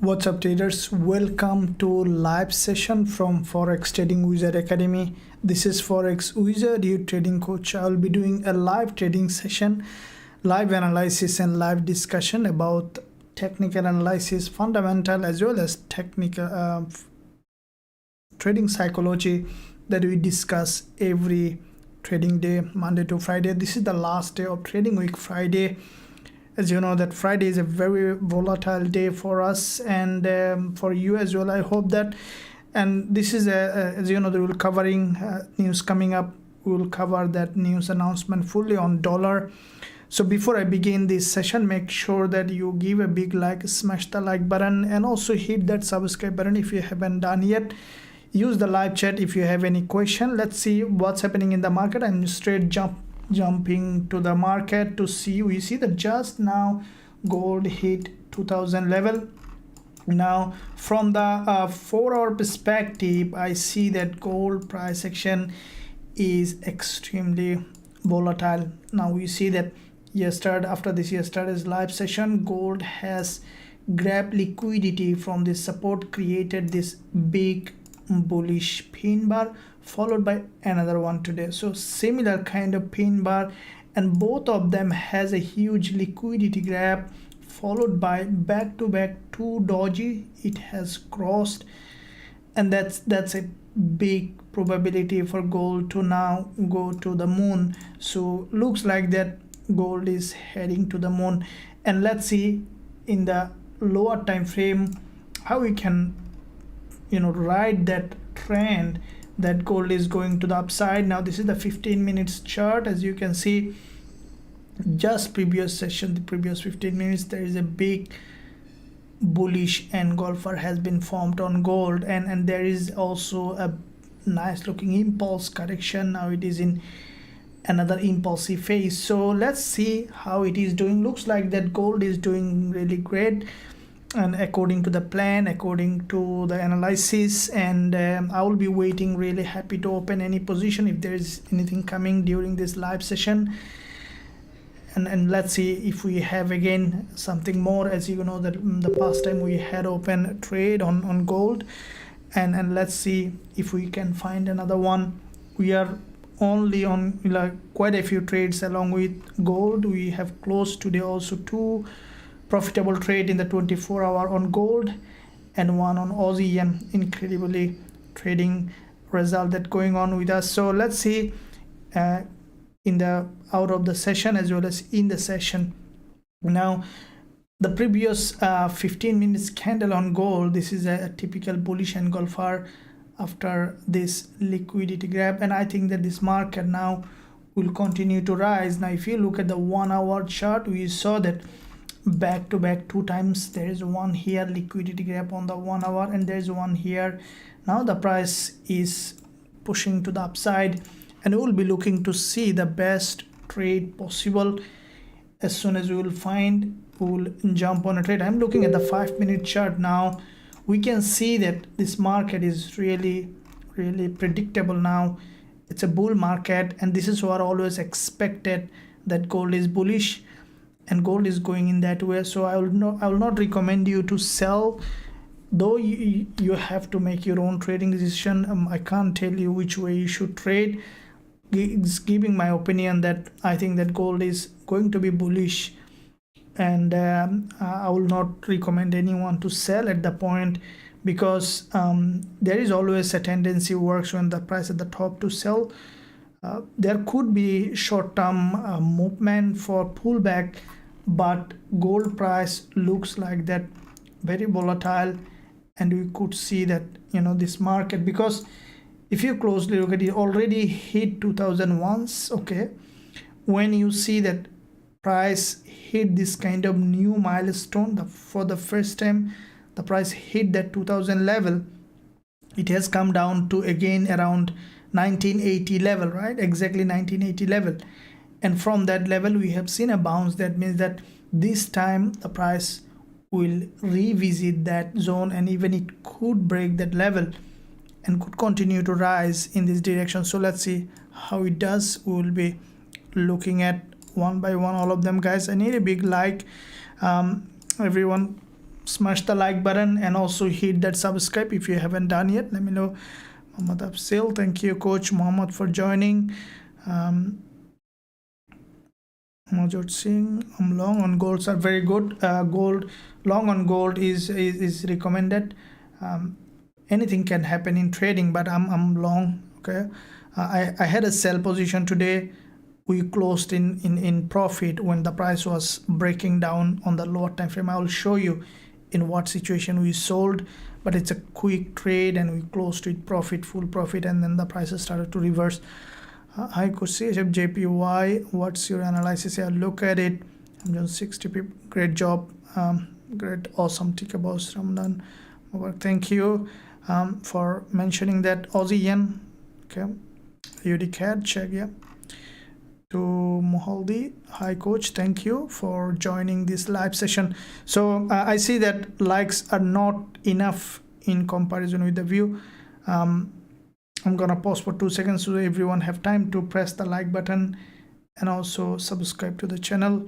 What's up traders, welcome to live session from Forex Trading Wizard Academy. This is Forex Wizard, your trading coach. I will be doing a live trading session, live analysis and live discussion about technical analysis, fundamental as well as technical trading psychology that we discuss every trading day, Monday to Friday. This is the last day of trading week, Friday. As you know that Friday is a very volatile day for us and for you as well. I hope that, and this is as you know that we'll covering news coming up. We will cover that news announcement fully on dollar. So before I begin this session, make sure that you give a big like, smash the like button, and also hit that subscribe button if you haven't done yet. Use the live chat if you have any question. Let's see what's happening in the market. I'm straight jumping to the market to see. We see that just now gold hit 2000 level. Now from the 4-hour perspective, I see that gold price action is extremely volatile. Now we see that after yesterday's live session, gold has grabbed liquidity from this support, created this big bullish pin bar, followed by another one today. So similar kind of pin bar, and both of them has a huge liquidity grab, followed by back-to-back two doji. It has crossed, and that's a big probability for gold to now go to the moon. So looks like that gold is heading to the moon. And let's see in the lower time frame how we can ride that trend that gold is going to the upside. Now this is the 15 minutes chart. As you can see, just previous session, the previous 15 minutes, there is a big bullish engulfer has been formed on gold, and there is also a nice looking impulse correction. Now it is in another impulsive phase. So let's see how it is doing. Looks like that gold is doing really great, and according to the plan, according to the analysis, and I will be waiting, really happy to open any position if there is anything coming during this live session. And let's see if we have again something more. As you know that the past time we had open trade on gold, and let's see if we can find another one. We are only on quite a few trades along with gold. We have closed today also two profitable trade in the 24-hour on gold and one on Aussie yen. Incredibly trading result that going on with us. So let's see in the out of the session as well as in the session. Now the previous 15 minutes candle on gold, this is a typical bullish engulfer after this liquidity grab, and I think that this market now will continue to rise. Now if you look at the 1-hour chart, we saw that back to back two times. There is one here, liquidity grab on the 1 hour, and there's one here. Now the price is pushing to the upside, and we will be looking to see the best trade possible. As soon as we will find, we will jump on a trade. I'm looking at the 5-minute chart now. We can see that this market is really predictable now. It's a bull market, and this is what I always expected, that gold is bullish and gold is going in that way. So I will not recommend you to sell, though you have to make your own trading decision. I can't tell you which way you should trade. It's giving my opinion that I think that gold is going to be bullish, and I will not recommend anyone to sell at the point, because there is always a tendency works when the price at the top to sell. There could be short-term movement for pullback, but gold price looks like that very volatile, and we could see that this market, because if you closely look at it, already hit 2000 once. Okay, when you see that price hit this kind of new milestone, for the first time the price hit that 2000 level, it has come down to again around 1980 level, right? Exactly 1980 level. And from that level we have seen a bounce. That means that this time the price will revisit that zone, and even it could break that level and could continue to rise in this direction. So let's see how it does. We will be looking at one by one all of them, guys. I need a big like. Everyone smash the like button and also hit that subscribe if you haven't done yet. Let me know. Muhammad Afsil, thank you coach Muhammad for joining. Majot Singh, I'm long on golds are very good. Long on gold is recommended. Anything can happen in trading, but I'm long. Okay, I had a sell position today. We closed in profit when the price was breaking down on the lower time frame. I will show you in what situation we sold, but it's a quick trade and we closed with profit, full profit, and then the prices started to reverse. I could see Usdjpy. What's your analysis? I'll look at it. I'm doing 60 people. Great job. Great, awesome. Tikabos Ramadan. Thank you for mentioning that. Aussie yen. Okay. UD CAD check. Yeah. To Mohaldi. Hi coach. Thank you for joining this live session. So I see that likes are not enough in comparison with the view. I'm gonna pause for 2 seconds so everyone have time to press the like button and also subscribe to the channel.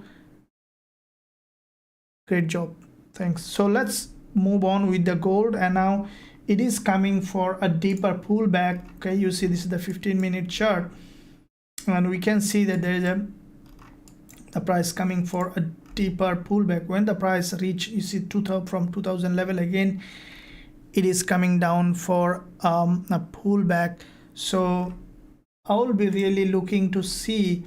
Great job, thanks. So let's move on with the gold, and now it is coming for a deeper pullback. Okay, you see this is the 15-minute chart, and we can see that there is the price coming for a deeper pullback. When the price reach, you see 2000 from 2000 level again, it is coming down for a pullback. So I will be really looking to see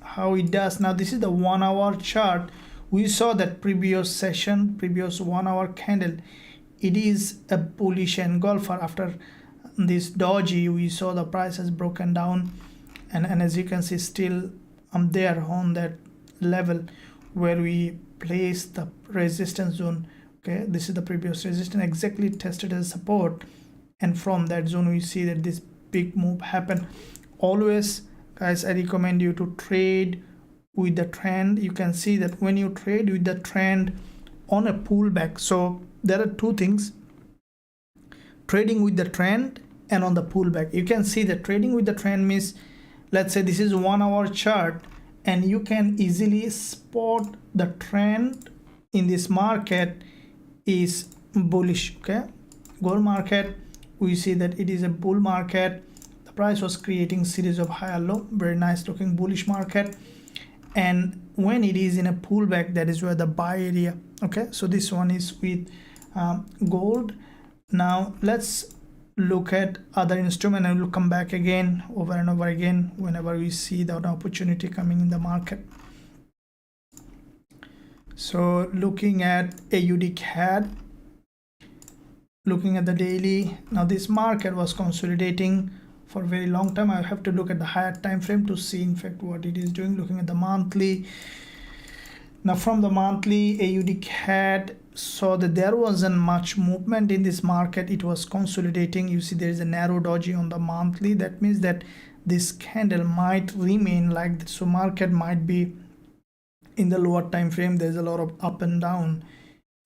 how it does. Now this is the 1 hour chart. We saw that previous session, previous 1 hour candle, it is a bullish engulfer. After this doji, we saw the price has broken down, and as you can see, still I'm there on that level where we placed the resistance zone. Okay, this is the previous resistance, exactly tested as support, and from that zone we see that this big move happened. Always guys, I recommend you to trade with the trend. You can see that when you trade with the trend on a pullback, so there are two things: trading with the trend and on the pullback. You can see that trading with the trend means, let's say this is 1 hour chart, and you can easily spot the trend in this market is bullish. Okay, gold market, we see that it is a bull market. The price was creating series of higher low, very nice looking bullish market, and when it is in a pullback, that is where the buy area. Okay, so this one is with gold. Now let's look at other instrument, and we'll come back again over and over again whenever we see that opportunity coming in the market. So looking at AUD CAD, looking at the daily, now this market was consolidating for a very long time. I have to look at the higher time frame to see in fact what it is doing. Looking at the monthly, now from the monthly, AUD CAD saw that there wasn't much movement in this market. It was consolidating. You see there is a narrow doji on the monthly. That means that this candle might remain like this. So market might be in the lower time frame. There's a lot of up and down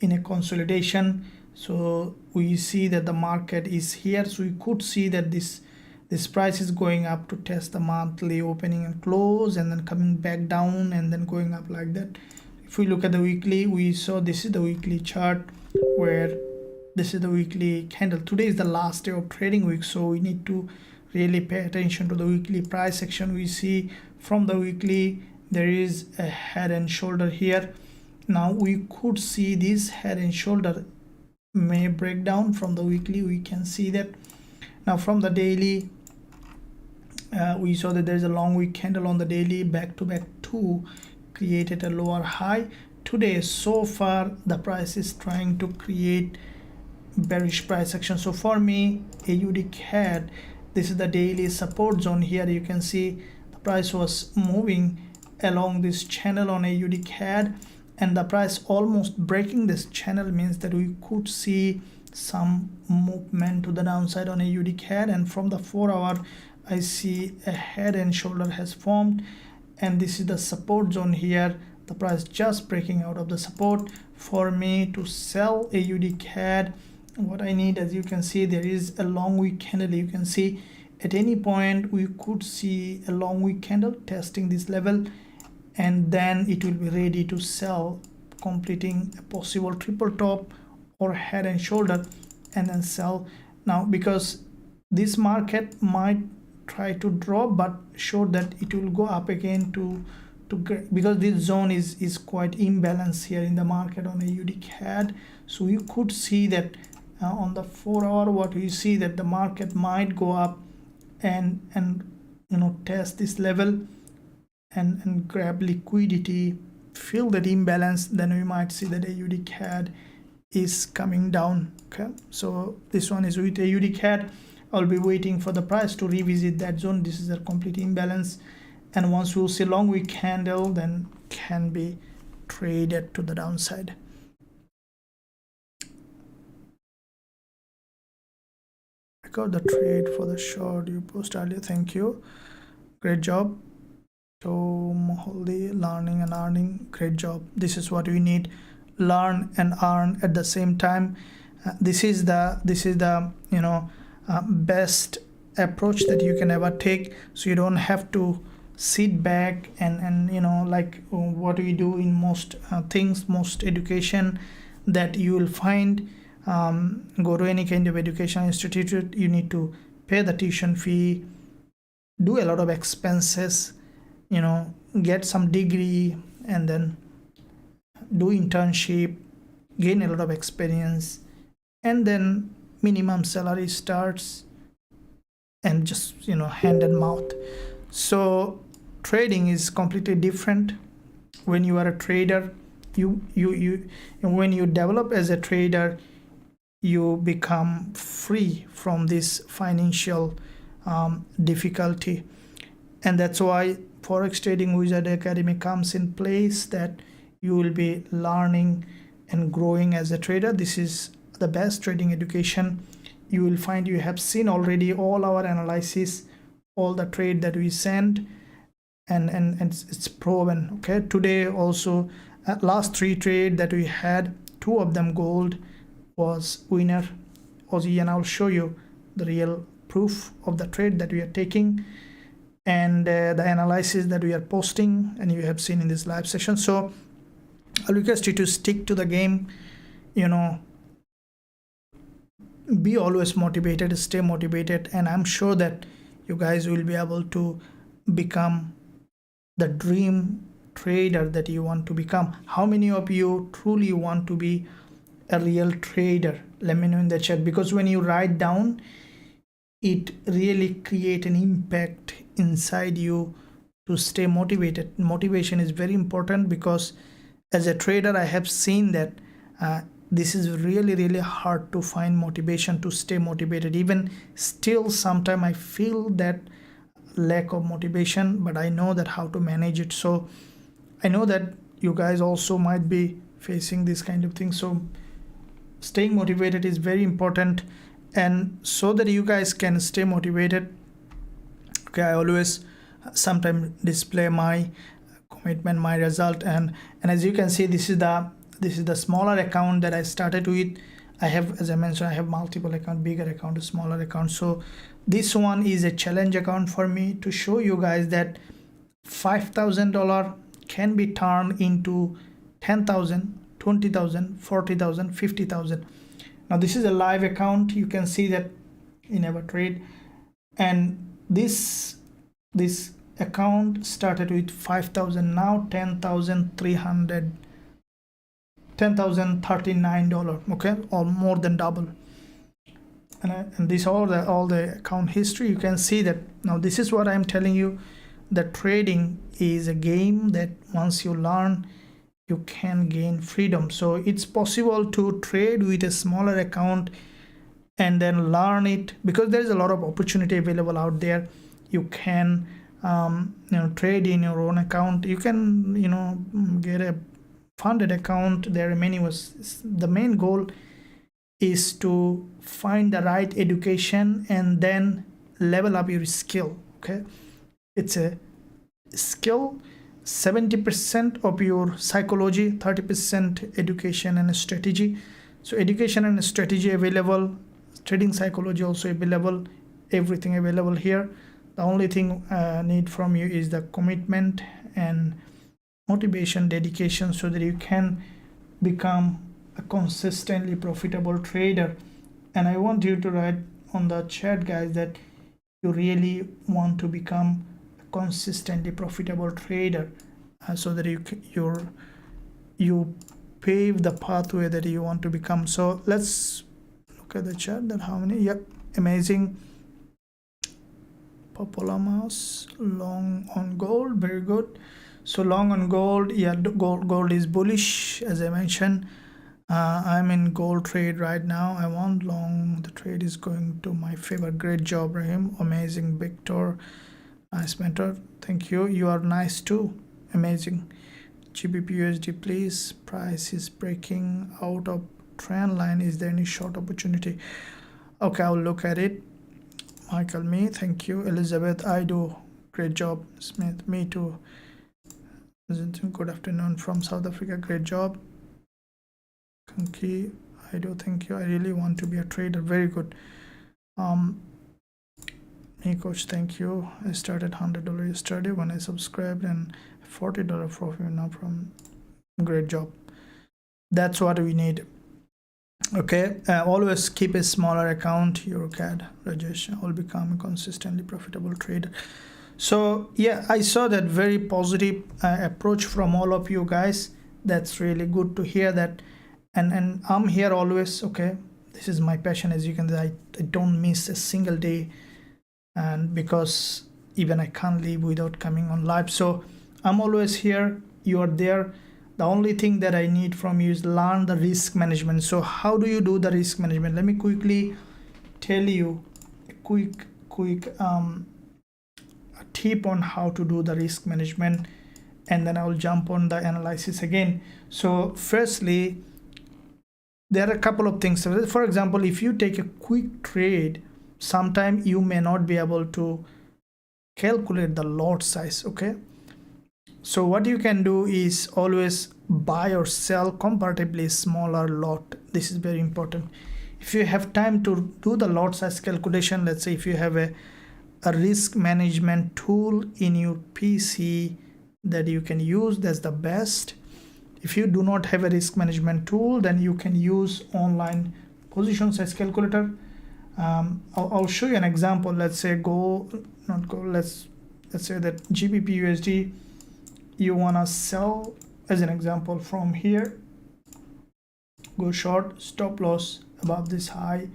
in a consolidation. So we see that the market is here. So we could see that this price is going up to test the monthly opening and close, and then coming back down and then going up like that. If we look at the weekly, we saw this is the weekly chart, where this is the weekly candle. Today is the last day of trading week, so we need to really pay attention to the weekly price action. We see from the weekly there is a head and shoulder here. Now we could see this head and shoulder may break down from the weekly. We can see that. Now from the daily, we saw that there is a long wick candle on the daily, back to back two, created a lower high. Today so far the price is trying to create bearish price action. So for me, AUD CAD, this is the daily support zone. Here you can see the price was moving along this channel on AUD CAD, and the price almost breaking this channel means that we could see some movement to the downside on AUD CAD. And from the 4 hour, I see a head and shoulder has formed, and this is the support zone here. The price just breaking out of the support. For me to sell AUD CAD, what I need, as you can see, there is a long wick candle. You can see at any point we could see a long wick candle testing this level, and then it will be ready to sell completing a possible triple top or head and shoulder and then sell now, because this market might try to drop but show that it will go up again to because this zone is quite imbalanced here in the market on a AUD CAD. So you could see that on the 4 hour, what you see that the market might go up and test this level and grab liquidity, fill that imbalance, then we might see that AUD CAD is coming down. Okay, so this one is with AUD CAD. I'll be waiting for the price to revisit that zone. This is a complete imbalance, and once we'll see long wick candle, then can be traded to the downside. I got the trade for the short you post earlier. Thank you, great job. So Moholdi, learning and earning, great job. This is what we need, learn and earn at the same time. This is the best approach that you can ever take, so you don't have to sit back and like what we do in most things, most education that you will find. Go to any kind of education institute, you need to pay the tuition fee, do a lot of expenses, get some degree, and then do internship, gain a lot of experience, and then minimum salary starts, and just hand and mouth. So trading is completely different. When you are a trader, when you develop as a trader, you become free from this financial difficulty, and that's why Forex Trading Wizard Academy comes in place, that you will be learning and growing as a trader. This is the best trading education. You will find you have seen already all our analysis, all the trade that we send, and it's proven. Okay, today also last 3 trade that we had, 2 of them gold was winner Aussie, and I'll show you the real proof of the trade that we are taking and the analysis that we are posting, and you have seen in this live session. So I'll request you to stick to the game, be always motivated, stay motivated, and I'm sure that you guys will be able to become the dream trader that you want to become. How many of you truly want to be a real trader? Let me know in the chat, because when you write down, it really create an impact inside you to stay motivated. Motivation is very important, because as a trader I have seen that this is really hard to find motivation, to stay motivated. Even still sometimes I feel that lack of motivation, but I know that how to manage it. So I know that you guys also might be facing this kind of thing, so staying motivated is very important. And so that you guys can stay motivated, okay, I always sometimes display my commitment, my result, and as you can see, this is the smaller account that I started with. I have, as I mentioned, I have multiple account, bigger account, smaller account. So this one is a challenge account for me to show you guys that $5,000 can be turned into 10,000, 20,000, 40,000, 50,000. Now this is a live account. You can see that in our trade, and this account started with 5,000, now $10,039, okay, or more than double. And this all the account history. You can see that now this is what I'm telling you, that trading is a game that once you learn, you can gain freedom. So it's possible to trade with a smaller account and then learn it, because there's a lot of opportunity available out there. You can trade in your own account. You can get a funded account. There are many ways. The main goal is to find the right education and then level up your skill. Okay, it's a skill. 70% of your psychology, 30% education and strategy. So education and strategy available, trading psychology also available, everything available here. The only thing I need from you is the commitment and motivation, dedication, so that you can become a consistently profitable trader. And I want you to write on the chat, guys, that you really want to become a consistently profitable trader, so that you pave the pathway that you want to become. So let's look at the chart, that how many. Yep, amazing. Populamas long on gold, very good. So long on gold, yeah, gold is bullish, as I mentioned. I'm in gold trade right now. I want long. The trade is going to my favor. Great job, Rahim. Amazing. Victor, nice mentor. Thank you. You are nice too. Amazing. GBP USD, please. Price is breaking out of trend line. Is there any short opportunity? Okay, I'll look at it. Michael, me, thank you. Elizabeth, I do. Great job. Smith, me too. Good afternoon from South Africa. Great job. Kanki, I do. Thank you. I really want to be a trader. Very good. Me, coach, thank you. I started $100 yesterday when I subscribed, and $40 profit now from. Great job. That's what we need. Okay, always keep a smaller account. EuroCAD, Rajesh, will become a consistently profitable trader. So yeah, I saw that very positive approach from all of you guys. That's really good to hear that. And I'm here always. Okay, this is my passion. As you can see, I don't miss a single day, and because even I can't live without coming on live. So I'm always here. You are there. The only thing that I need from you is learn the risk management. So how do you do the risk management? Let me quickly tell you a quick a tip on how to do the risk management, and then I'll jump on the analysis again. So firstly, there are a couple of things. For example, if you take a quick trade, sometimes you may not be able to calculate the lot size. Okay, so what you can do is always buy or sell comparatively smaller lot. This is very important. If you have time to do the lot size calculation, let's say if you have a risk management tool in your PC that you can use, that's the best. If you do not have a risk management tool, then you can use online position size calculator. I'll show you an example. Let's say let's say that GBP USD, you want to sell, as an example, from here, go short, stop loss above this high.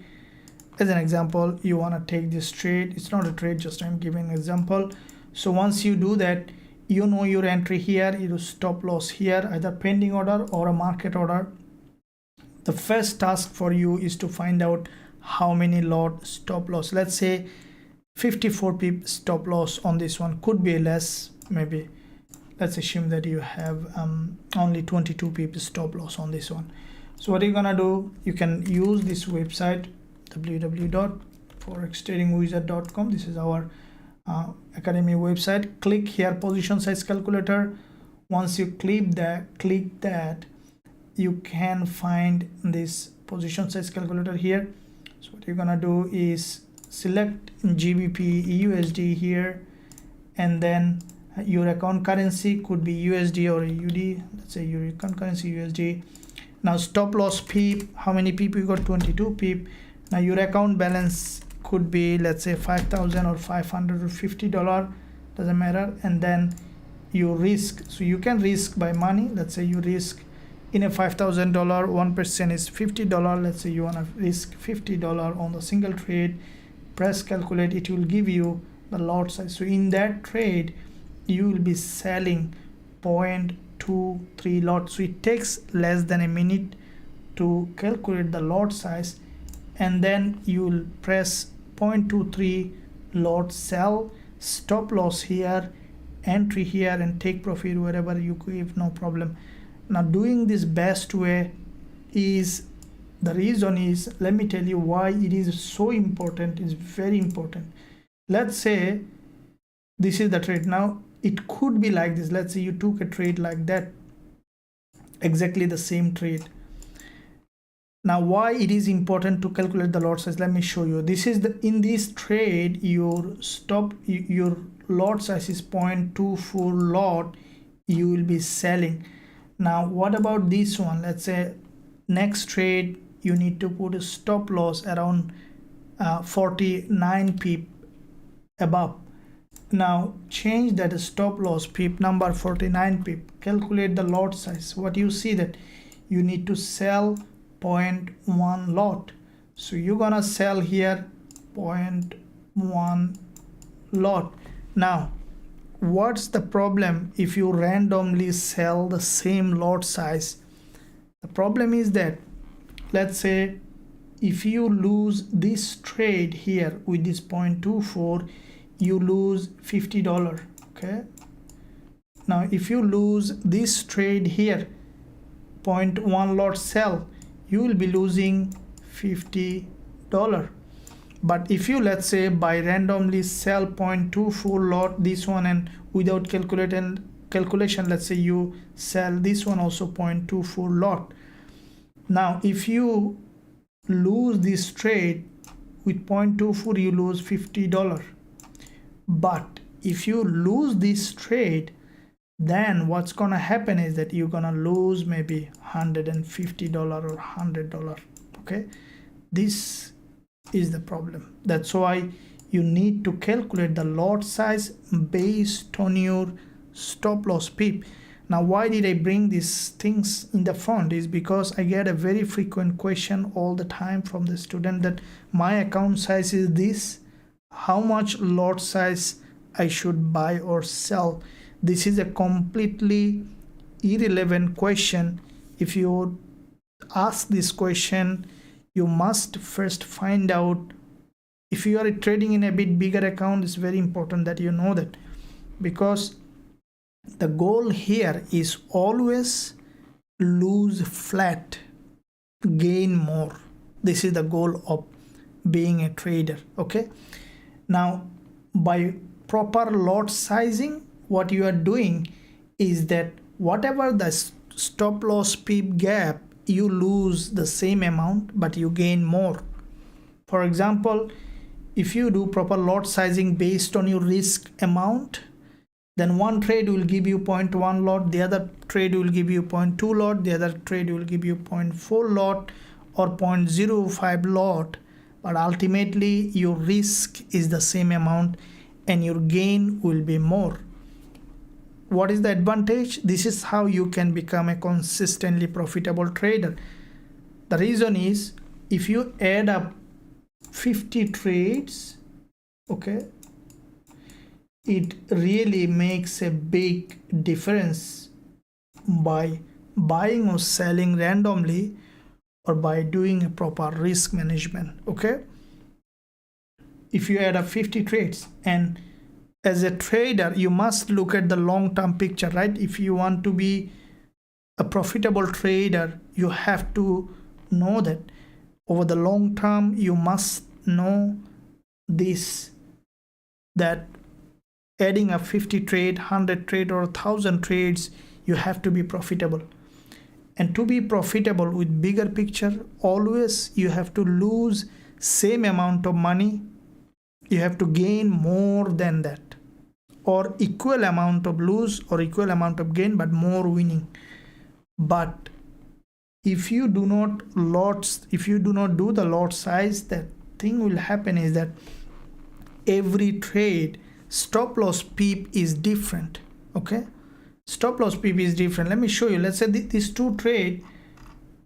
As an example, you want to take this trade. It's not a trade, just I'm giving an example. So once you do that, you know your entry here, you stop loss here, either pending order or a market order. The first task for you is to find out how many lot stop loss. Let's say 54 pip stop loss on this one, could be less, maybe. Let's assume that you have only 22 pip stop loss on this one. So what you're gonna do, you can use this website, www.forextradingwizard.com. This is our academy website. Click here, position size calculator. Once you click that, you can find this position size calculator here. So what you're gonna do is select GBP USD here, and then your account currency could be USD or UD. Let's say your account currency USD. Now stop loss pip, how many pip you got? 22 pip. Now your account balance could be, let's say, 5,000 or 500 or $50, doesn't matter. And then you risk, so you can risk by money. Let's say you risk in a $5,000, 1% is $50. Let's say you want to risk $50 on the single trade. Press calculate, it will give you the lot size. So in that trade, you will be selling 0.23 lot. So it takes less than a minute to calculate the lot size, and then you will press 0.23 lot, sell, stop loss here, entry here, and take profit wherever you give, no problem. Now doing this best way is, the reason is, let me tell you why it is so important. It's very important. Let's say this is the trade. Now it could be like this. Let's say you took a trade like that, exactly the same trade. Now why it is important to calculate the lot size, let me show you. This is in this trade, your lot size is 0.24 lot you will be selling. Now what about this one? Let's say next trade you need to put a stop loss around 49 pip above. Now change that stop loss pip number 49 pip, calculate the lot size. What you see that you need to sell 0.1 lot, so you're gonna sell here 0.1 lot. Now what's the problem if you randomly sell the same lot size? The problem is that, let's say if you lose this trade here with this 0.24, you lose $50. Okay, now if you lose this trade here 0.1 lot sell, you will be losing $50. But if you, let's say, by randomly sell 0.24 lot this one, and without calculation, let's say you sell this one also 0.24 lot. Now if you lose this trade with 0.24, you lose $50. But if you lose this trade, then what's gonna happen is that you're gonna lose maybe $150 or $100. Okay, this is the problem. That's why you need to calculate the lot size based on your stop loss pip. Now why did I bring these things in the front is because I get a very frequent question all the time from the student that my account size is this, how much lot size I should buy or sell. This is a completely irrelevant question. If you ask this question, you must first find out, if you are trading in a bit bigger account, it's very important that you know that, because the goal here is always lose flat, gain more. This is the goal of being a trader. Okay, now by proper lot sizing, what you are doing is that whatever the stop loss pip gap, you lose the same amount but you gain more. For example, if you do proper lot sizing based on your risk amount, then one trade will give you 0.1 lot, the other trade will give you 0.2 lot, the other trade will give you 0.4 lot or 0.05 lot, but ultimately your risk is the same amount and your gain will be more. What is the advantage? This is how you can become a consistently profitable trader. The reason is, if you add up 50 trades, okay, it really makes a big difference by buying or selling randomly or by doing a proper risk management. Okay, if you add up 50 trades, and as a trader you must look at the long-term picture, right? If you want to be a profitable trader, you have to know that over the long term you must know this, that adding up 50 trade, 100 trade or 1000 trades, you have to be profitable. And to be profitable with bigger picture, always you have to lose same amount of money, you have to gain more than that, or equal amount of lose or equal amount of gain, but more winning. But if you do not do the lot size, that thing will happen is that every trade stop loss pip is different. Okay, stop loss pip is different. Let me show you. Let's say these two trade,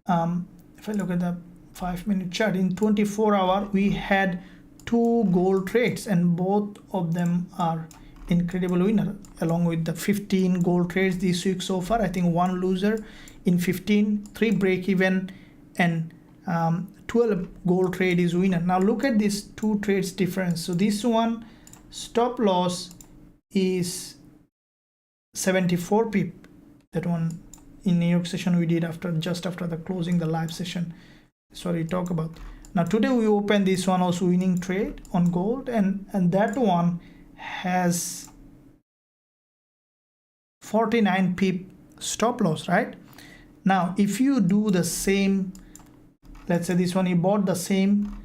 if I look at the 5-minute chart, in 24 hours we had 2 gold trades and both of them are incredible winner, along with the 15 gold trades this week so far. I think 1 loser in 15, 3 break even, and 12 gold trade is winner. Now look at this 2 trades difference. So this one stop loss is 74 pip. That one in New York session we did just after the closing the live session. Sorry, talk about. Now today we open this one also winning trade on gold, and that one has 49 pip stop loss, right? Now if you do the same, let's say this one you bought the same,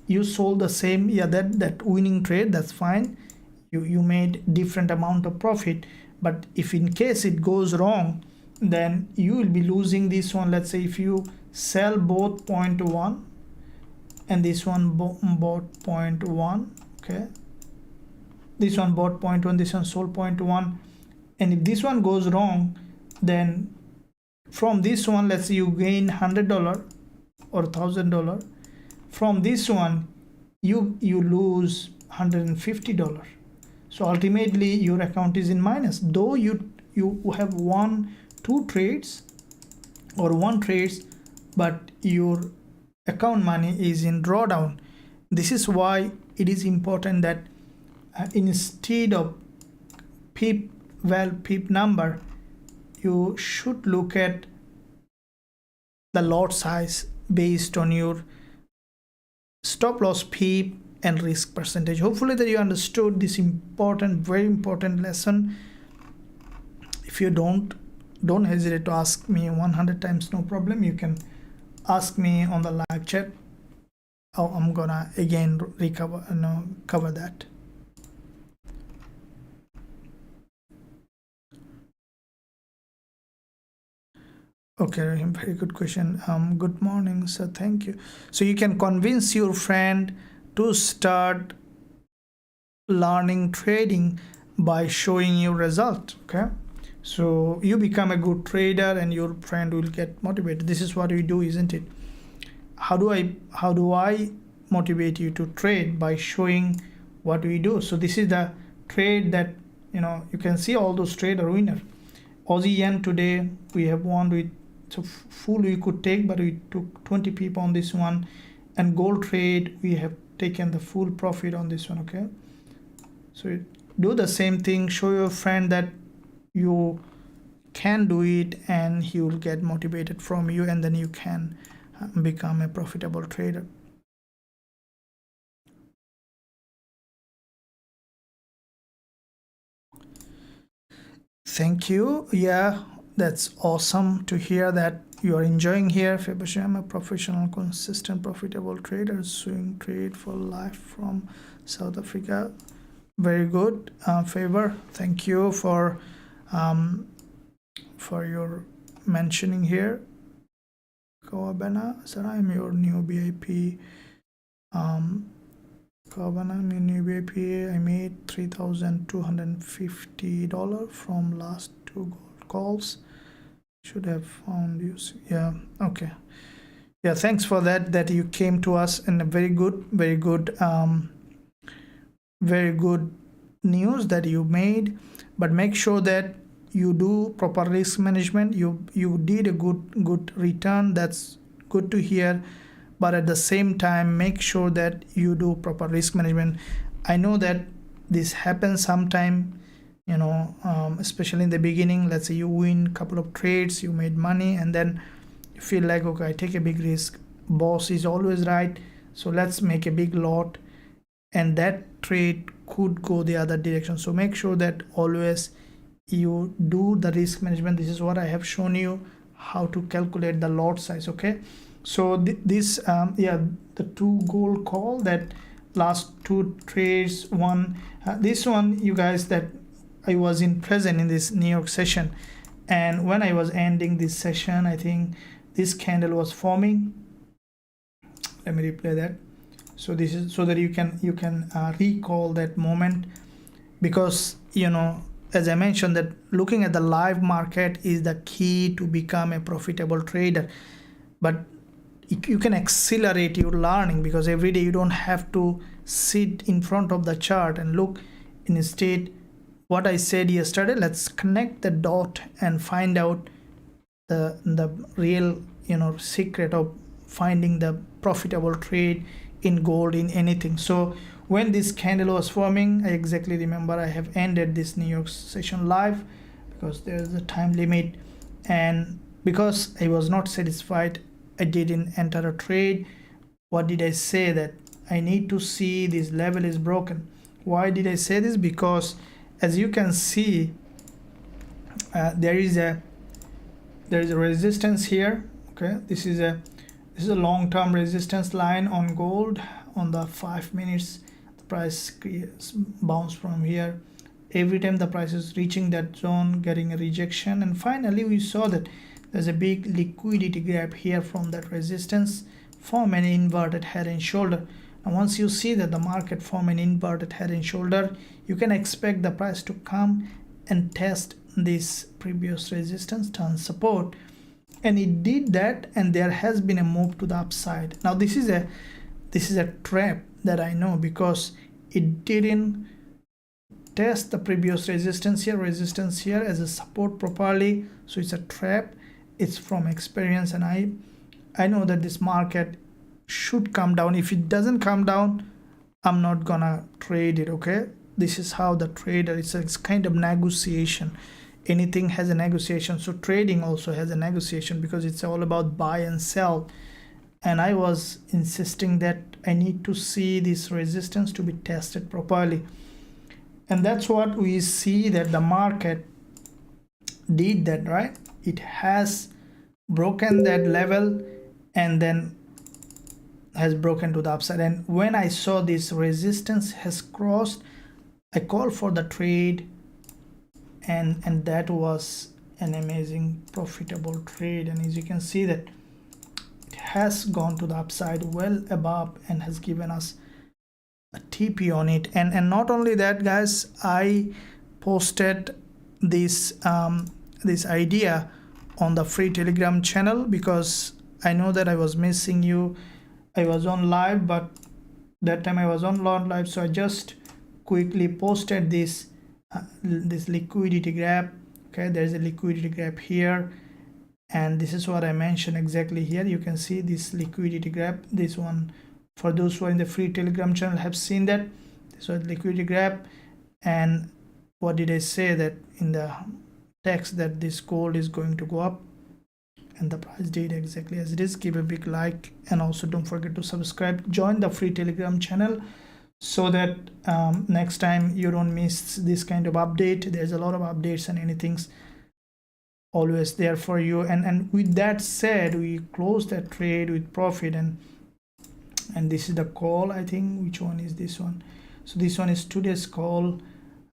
you sold the same, yeah, that winning trade, that's fine, you made different amount of profit. But if in case it goes wrong, then you will be losing this one. Let's say if you sell both 0.1 and this one bought 0.1, okay, this one bought 0.1, this one sold 0.1, and if this one goes wrong, then from this one, let's say you gain $100 or $1,000. From this one you lose $150. So ultimately your account is in minus, though you have two trades or one trades, but your account money is in drawdown. This is why it is important that instead of pip number, you should look at the lot size based on your stop loss pip and risk percentage. Hopefully that you understood this important, very important lesson. If you don't hesitate to ask me 100 times, no problem. You can ask me on the live chat. I'm gonna again cover that. Okay, very good question. Good morning, sir. Thank you. So you can convince your friend to start learning trading by showing you result. Okay, so you become a good trader and your friend will get motivated. This is what we do, isn't it? How do I motivate you to trade? By showing what we do. So this is the trade that you can see all those trade are winner. Aussie yen today we have won with, so full we could take, but we took 20 people on this one. And gold trade we have taken the full profit on this one. Okay, so do the same thing, show your friend that you can do it, and he will get motivated from you, and then you can become a profitable trader. Thank you. Yeah, that's awesome to hear that you are enjoying here. I'm a professional, consistent, profitable trader, swing trade for life from South Africa. Very good, Favor. Thank you for your mentioning here. Kawabana, sir, I'm your new BIP. Kawabana, I'm your new BIP. I made $3,250 from last 2 gold calls. Should have found you. Yeah, okay. Yeah, thanks for that you came to us, and a very good news that you made. But make sure that you do proper risk management. You did a good return. That's good to hear, but at the same time make sure that you do proper risk management. I know that this happens sometime, especially in the beginning. Let's say you win a couple of trades, you made money, and then you feel like, okay, I take a big risk, boss is always right, so let's make a big lot, and that trade could go the other direction. So make sure that always you do the risk management. This is what I have shown you, how to calculate the lot size. Okay, so this the 2 gold call, that last 2 trades, this one, you guys, that I was present in this New York session, and when I was ending this session, I think this candle was forming. Let me replay that. So this is so that you can recall that moment, because as I mentioned, that looking at the live market is the key to become a profitable trader. But you can accelerate your learning, because every day you don't have to sit in front of the chart and look. Instead, what I said yesterday, let's connect the dot and find out the real secret of finding the profitable trade in gold, in anything. So when this candle was forming, I exactly remember I have ended this New York session live, because there's a time limit, and because I was not satisfied, I didn't enter a trade. What did I say? That I need to see this level is broken. Why did I say this? Because as you can see, there is a resistance here. Okay, this is a long-term resistance line on gold. On the 5 minutes, the price bounce from here, every time the price is reaching that zone, getting a rejection, and finally we saw that there's a big liquidity gap here from that resistance, form an inverted head and shoulder. And once you see that the market form an inverted head and shoulder, you can expect the price to come and test this previous resistance, turn support, and it did that, and there has been a move to the upside. Now this is a trap that I know, because it didn't test the previous resistance here as a support properly, so it's a trap. It's from experience, and I know that this market should come down. If it doesn't come down, I'm not gonna trade it. Okay, this is how the trader, it's kind of negotiation. Anything has a negotiation, so trading also has a negotiation, because it's all about buy and sell. And I was insisting that I need to see this resistance to be tested properly, and that's what we see that the market did that, right? It has broken that level and then has broken to the upside. And when I saw this resistance has crossed, I called for the trade, and that was an amazing profitable trade. And as you can see that it has gone to the upside well above and has given us a TP on it. And not only that, guys, I posted this this idea on the free Telegram channel, because I know that I was missing you. I was on live, but that time I was on live, so I just quickly posted this this liquidity gap. Okay, there's a liquidity gap here, and this is what I mentioned exactly here. You can see this liquidity gap, this one. For those who are in the free Telegram channel have seen that this was liquidity gap. And what did I say? That in the text, that this gold is going to go up, and the price did exactly as it is. Give a big like, and also don't forget to subscribe, join the free Telegram channel, so that next time you don't miss this kind of update. There's a lot of updates and anything's always there for you. And with that said, we closed that trade with profit, and this is the call. I think, which one is this one? So this one is today's call.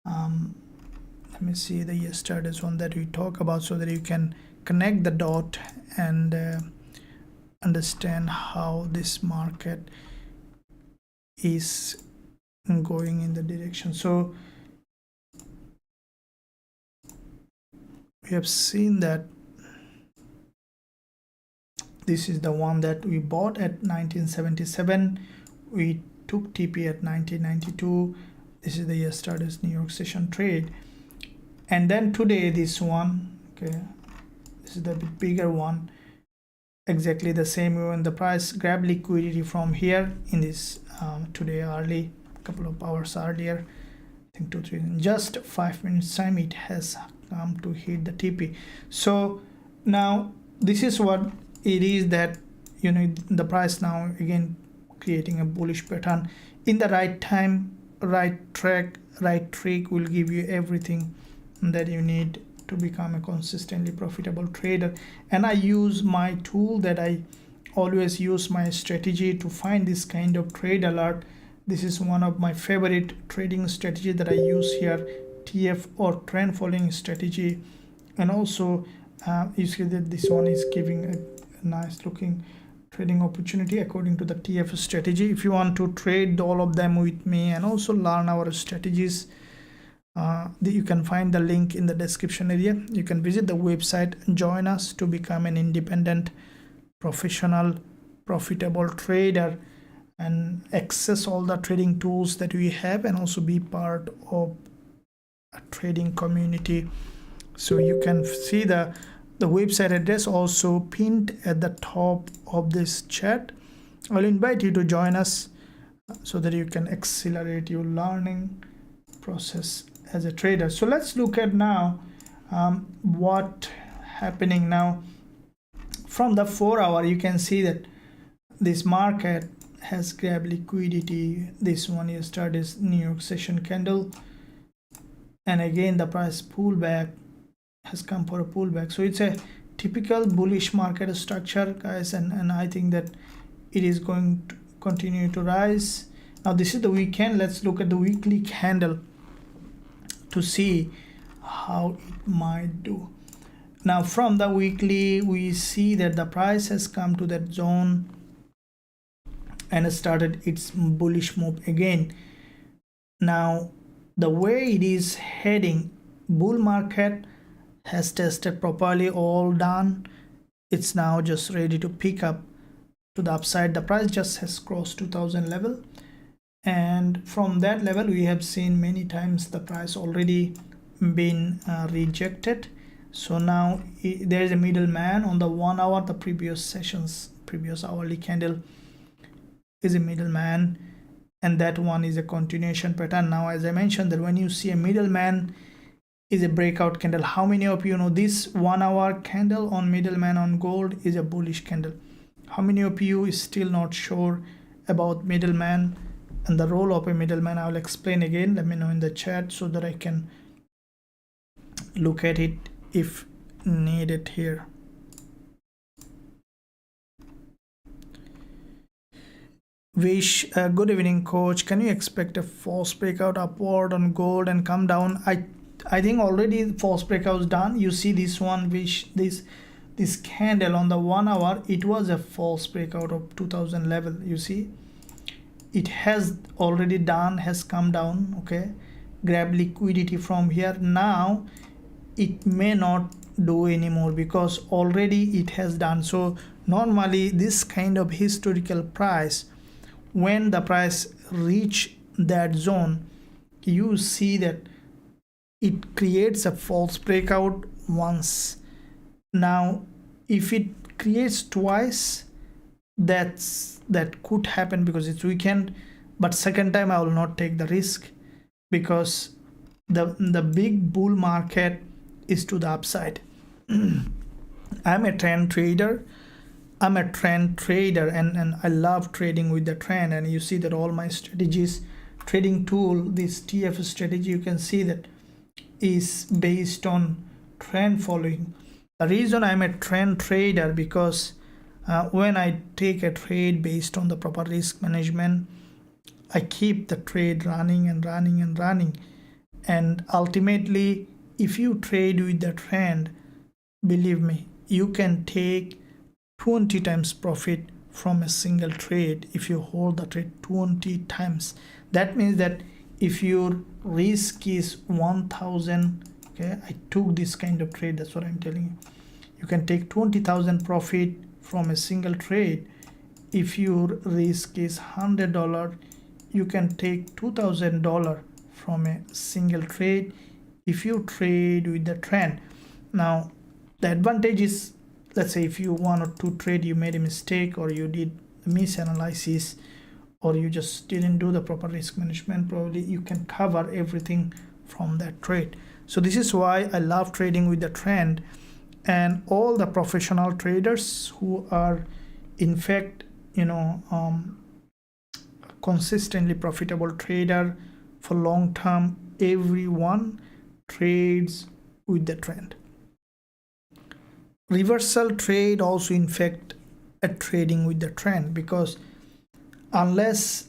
Let me see the yesterday's one that we talk about, so that you can connect the dot and understand how this market is going in the direction. So we have seen that this is the one that we bought at 1977. We took TP at 1992. This is the yesterday's New York session trade. And then today, this one, okay, this is the bit bigger one, exactly the same way. When the price grabbed liquidity from here in this today early, couple of hours earlier, I think 2-3, in just 5 minutes time, it has come to hit the TP. So now this is what it is, that you know, the price now again creating a bullish pattern in the right time, right track, right trick will give you everything that you need to become a consistently profitable trader. And I use my tool that I always use, my strategy, to find this kind of trade alert. This is one of my favorite trading strategy that I use here, TF or trend following strategy. And also you see that this one is giving a nice looking trading opportunity according to the TF strategy. If you want to trade all of them with me and also learn our strategies, you can find the link in the description area. You can visit the website and join us to become an independent, professional, profitable trader, and access all the trading tools that we have, and also be part of a trading community. So you can see the website address also pinned at the top of this chat. I'll invite you to join us so that you can accelerate your learning process as a trader. So let's look at now what happening now from the 4 hour. You can see that this market has grabbed liquidity. This one yesterday's New York session candle, and again the price pullback has come for a pullback. So it's a typical bullish market structure, guys, and I think that it is going to continue to rise. Now this is the weekend. Let's look at the weekly candle. to see how it might do. Now from the weekly, we see that the price has come to that zone and started its bullish move again. Now the way it is heading, bull market has tested properly, all done. It's now just ready to pick up to the upside. The price just has crossed 2000 level, and from that level we have seen many times the price already been rejected. So now there is a middleman on the 1 hour. The previous hourly candle is a middleman, and that one is a continuation pattern. Now as I mentioned, that when you see a middleman is a breakout candle, how many of you know this 1 hour candle on middleman on gold is a bullish candle? How many of you is still not sure about middleman and the role of a middleman? I will explain again. Let me know in the chat so that I can look at it if needed here. Wish, good evening coach, can you expect a false breakout upward on gold and come down? I think already false breakout is done. You see this one, which this candle on the 1 hour, it was a false breakout of 2000 level. You see it has already done, has come down. Okay, grab liquidity from here. Now it may not do anymore because already it has done. So normally this kind of historical price, when the price reach that zone, you see that it creates a false breakout once. Now if it creates twice, that could happen because it's weekend, but second time I will not take the risk because the big bull market is to the upside. I'm a trend trader and I love trading with the trend. And you see that all my strategies, trading tool, this TF strategy, you can see that is based on trend following. The reason I'm a trend trader because when I take a trade based on the proper risk management, I keep the trade running and running and running. And ultimately, if you trade with the trend, believe me, you can take 20 times profit from a single trade if you hold the trade 20 times. That means that if your risk is 1000, okay, I took this kind of trade, that's what I'm telling you. You can take 20,000 profit from a single trade. If your risk is $100, you can take $2,000 from a single trade if you trade with the trend. Now the advantage is, let's say if you wanted to trade, you made a mistake or you did misanalysis or you just didn't do the proper risk management, probably you can cover everything from that trade. So this is why I love trading with the trend. And all the professional traders who are in fact, consistently profitable trader for long term, everyone trades with the trend. Reversal trade also in fact a trading with the trend, because unless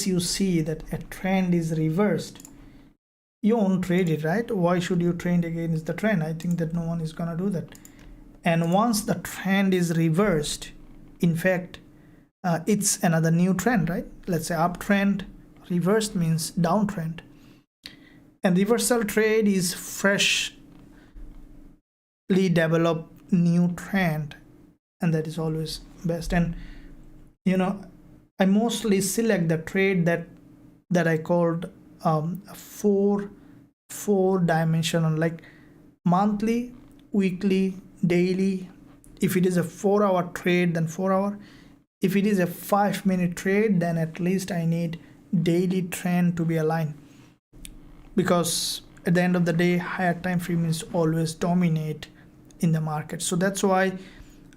you see that a trend is reversed, you won't trade it, right? Why should you trade against the trend? I think that no one is gonna do that. And once the trend is reversed, in fact it's another new trend, right? Let's say uptrend, reversed means downtrend. And reversal trade is freshly developed new trend, and that is always best. And I mostly select the trade that I called four dimensional, like monthly, weekly, daily. If it is a 4-hour trade, then 4 hour. If it is a 5-minute trade, then at least I need daily trend to be aligned, because at the end of the day, higher time frame is always dominate in the market. So that's why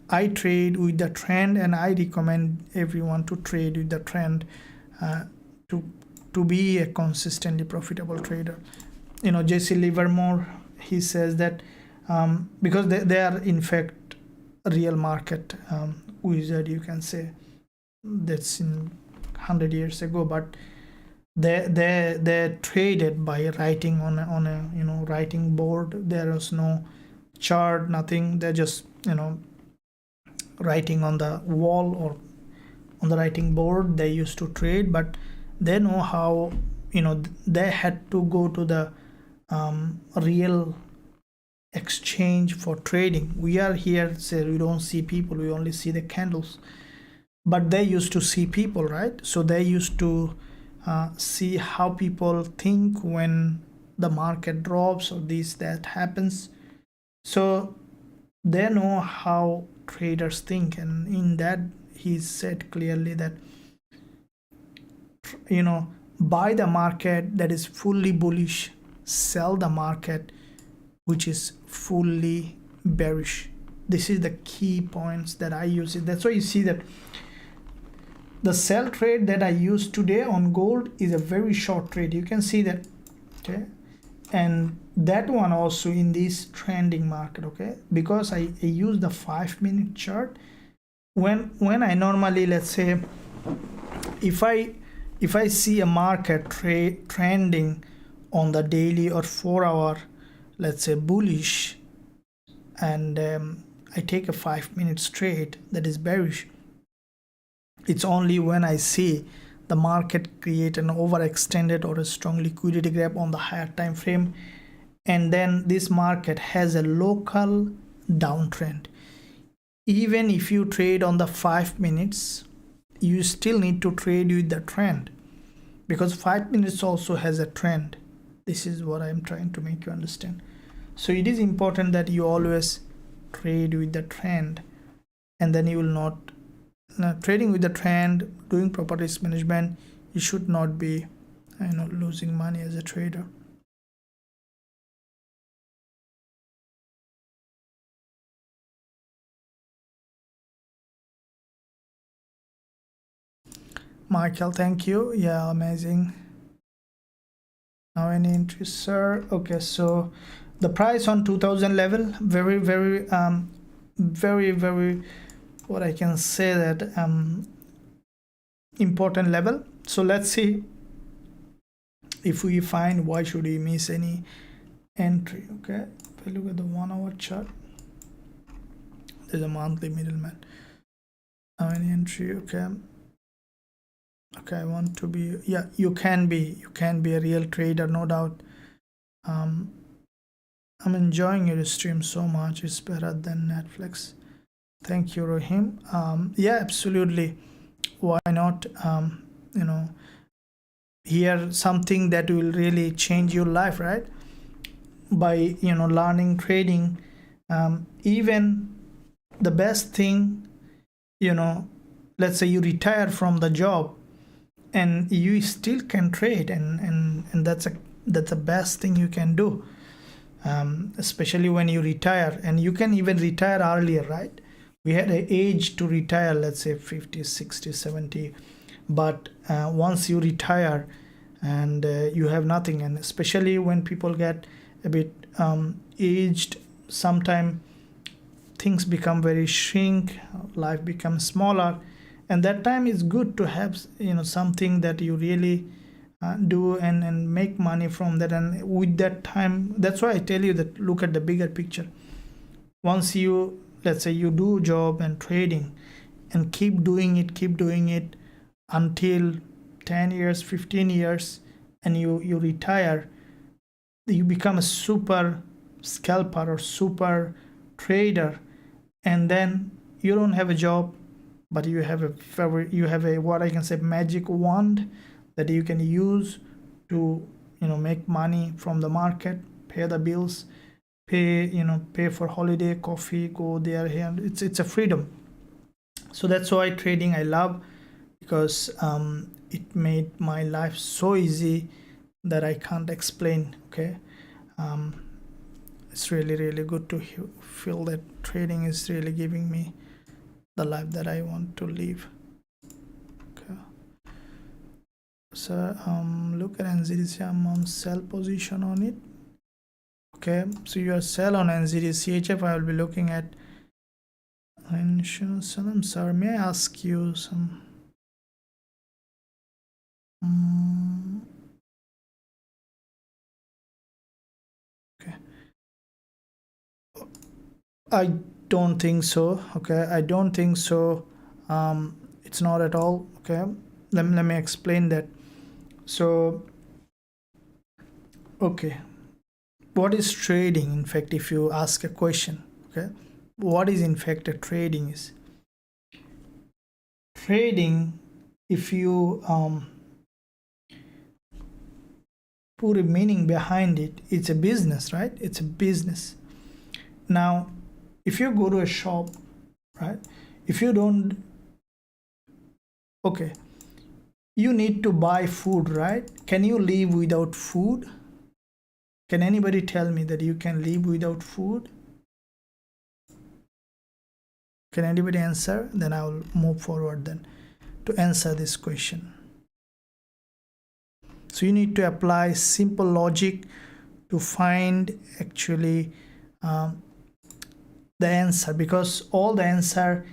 I trade with the trend, and I recommend everyone to trade with the trend to be a consistently profitable trader. Jesse Livermore, he says that because they are in fact a real market wizard, you can say, that's in 100 years ago, but they traded by writing on a writing board. There was no chart, nothing. They're just writing on the wall or on the writing board. They used to trade, but they know how they had to go to the real exchange for trading. We are here, say, we don't see people, we only see the candles, but they used to see people, right? So they used to see how people think when the market drops or this that happens. So they know how traders think, and in that he said clearly that buy the market that is fully bullish, sell the market which is fully bearish. This is the key points that I use it. That's why you see that the sell trade that I use today on gold is a very short trade. You can see that, okay, and that one also in this trending market, okay, because I use the 5-minute chart. When I normally, let's say, if I see a market trending on the daily or 4-hour, let's say, bullish, and I take a 5-minute trade that is bearish, it's only when I see the market create an overextended or a strong liquidity gap on the higher time frame, and then this market has a local downtrend. Even if you trade on the 5 minutes, you still need to trade with the trend, because 5 minutes also has a trend. This is what I'm trying to make you understand. So it is important that you always trade with the trend, and then you will not trading with the trend, doing proper risk management. You should not be losing money as a trader. Michael, thank you. Yeah, amazing. Now any entry, sir? Okay, so the price on 2000 level, very what I can say that important level. So let's see if we find why should we miss any entry. Okay, if I look at the 1-hour chart, there's a monthly middleman. Now any entry. Okay, I want to be, yeah, you can be a real trader, no doubt. I'm enjoying your stream so much. It's better than Netflix. Thank you, Rahim. Yeah, absolutely. Why not? Here something that will really change your life, right? By learning trading. Even the best thing, let's say you retire from the job and you still can trade, and that's the best thing you can do, especially when you retire. And you can even retire earlier, right? We had an age to retire, let's say 50, 60, 70, but once you retire and you have nothing, and especially when people get a bit aged, sometime things become very shrink, life becomes smaller, and that time is good to have something that you really do and make money from that. And with that time, that's why I tell you that look at the bigger picture. Once you, let's say, you do job and trading and keep doing it until 10 years, 15 years, and you retire, you become a super scalper or super trader, and then you don't have a job, but you have a what I can say magic wand that you can use to make money from the market, pay the bills, pay for holiday, coffee, go there, here. It's a freedom. So that's why trading I love, because it made my life so easy that I can't explain. Okay, it's really good to feel that trading is really giving me the life that I want to live. Okay, so look at NZDC. I'm on sell position on it. Okay, so you are sell on NZD I will be looking at insurance. I'm sorry, may I ask you some I don't think so. Okay, I don't think so. It's not at all. Okay, let me explain that. So okay, what is trading? In fact, if you ask a question, okay, what is in fact a trading is trading. If you put a meaning behind it, it's a business, right? It's a business. Now, if you go to a shop, right? If you don't, okay, you need to buy food, right? Can you live without food? Can anybody tell me that you can live without food? Can anybody answer? Then I will move forward then to answer this question. So you need to apply simple logic to find actually the answer, because all the answer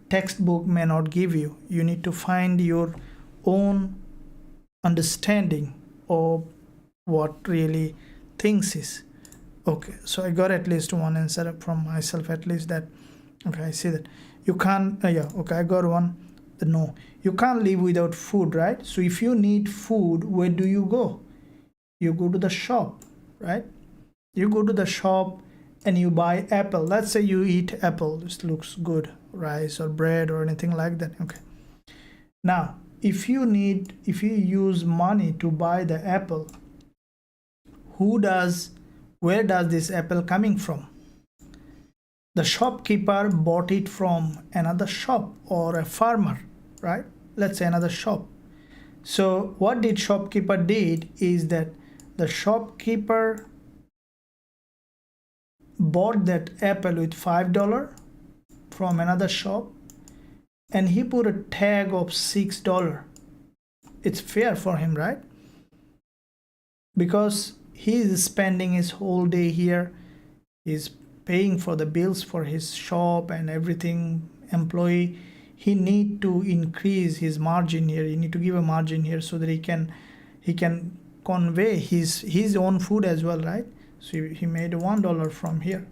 textbook may not give you. You need to find your own understanding of what really things is. Okay, so I got at least one answer from myself, at least that. Okay, I see that you can't yeah, okay, I got one. No, you can't live without food, right? So if you need food, where do you go? You go to the shop, right? You go to the shop and you buy apple. Let's say you eat apple. This looks good, rice or bread or anything like that. Okay, now if you use money to buy the apple, where does this apple coming from? The shopkeeper bought it from another shop or a farmer, right? Let's say another shop. So what did shopkeeper did is that the shopkeeper bought that apple with $5 from another shop, and he put a tag of $6. It's fair for him, right? Because he is spending his whole day here, he's paying for the bills for his shop and everything, employee. He need to increase his margin here. You need to give a margin here so that he can convey his own food as well, right? So he made $1 from here.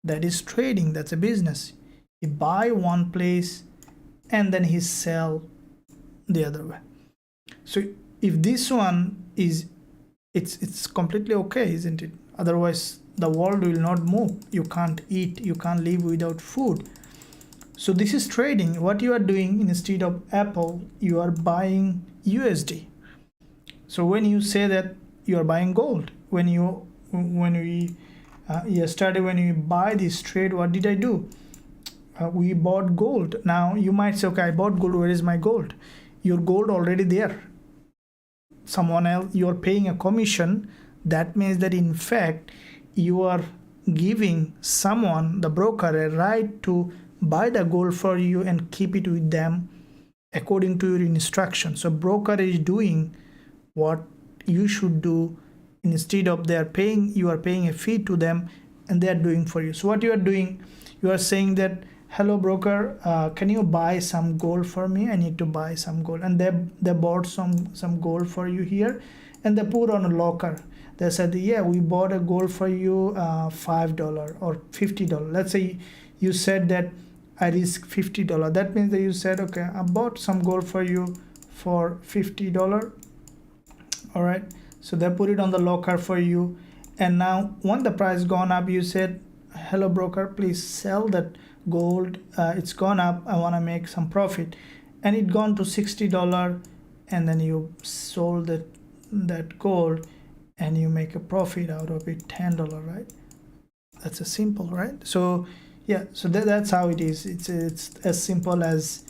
That is trading. That's a business. He buy one place and then he sell the other way. So if this one is, it's completely okay, isn't it? Otherwise the world will not move. You can't eat, you can't live without food. So this is trading. What you are doing, instead of apple, you are buying USD. So when you say that you are buying gold, yesterday when we buy this trade, what did I do? We bought gold. Now you might say, okay, I bought gold, where is my gold? Your gold already there. Someone else, you are paying a commission. That means that in fact you are giving someone, the broker, a right to buy the gold for you and keep it with them according to your instruction. So broker is doing what you should do. Instead of you are paying a fee to them, and they are doing for you. So what you are doing, you are saying that, hello broker, can you buy some gold for me? I need to buy some gold. And they bought some gold for you here, and they put on a locker. They said, yeah, we bought a gold for you, $5 or $50. Let's say you said that I risk $50. That means that you said, okay, I bought some gold for you for $50. All right, so they put it on the locker for you. And now when the price gone up, you said, hello broker, please sell that gold. It's gone up, I want to make some profit. And it gone to $60, and then you sold that gold and you make a profit out of it, $10, right? That's a simple, right? So yeah, so that's how it is. It's as simple as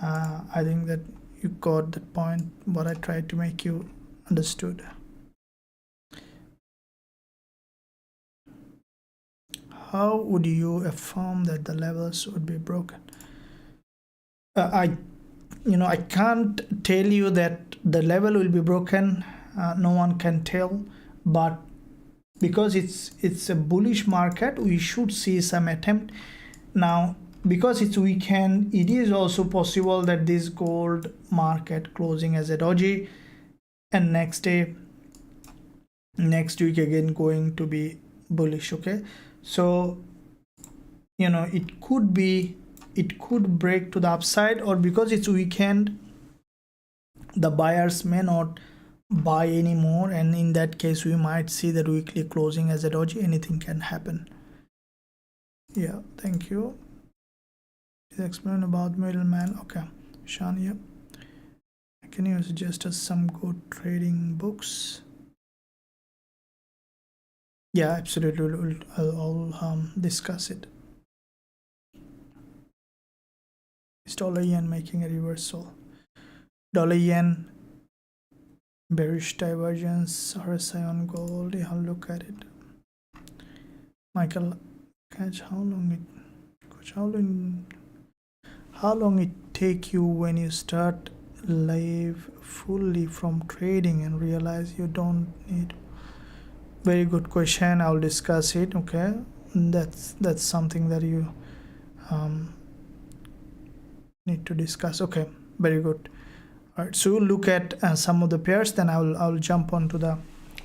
I think that you got the point, what I tried to make you understood. How would you affirm that the levels would be broken? I can't tell you that the level will be broken. No one can tell, but because it's a bullish market, we should see some attempt. Now because it's weekend, it is also possible that this gold market closing as a doji, and next week again going to be bullish. Okay, so you know, it could break to the upside, or because it's weekend, the buyers may not buy anymore, and in that case we might see the weekly closing as a doji. Anything can happen. Yeah, thank you. Explain about middleman. Okay, Sean, yeah. Can you suggest us some good trading books? Yeah, absolutely. I'll discuss it. Is dollar yen making a reversal? Dollar yen bearish divergence, RSI on gold. Yeah, I'll look at it. Michael, catch how long it take you when you start live fully from trading and realize you don't need? Very good question. I'll discuss it. Okay, that's something that you need to discuss. Okay, very good. All right, so we'll look at some of the pairs, then I'll jump on to the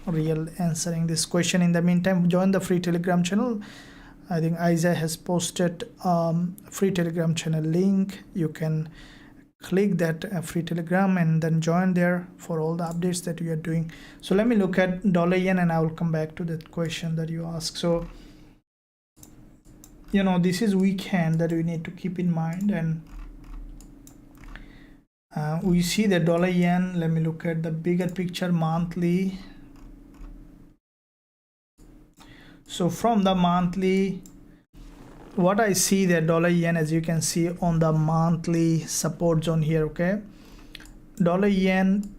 real answering this question. In the meantime, join the free Telegram channel. I think Isaiah has posted free Telegram channel link. You can click that free Telegram and then join there for all the updates that we are doing. So let me look at dollar yen and I will come back to that question that you asked. So, you know, this is weekend that we need to keep in mind, and we see the dollar yen. Let me look at the bigger picture monthly. So from the monthly, what I see, the dollar yen, as you can see on the monthly support zone here. Okay, dollar yen,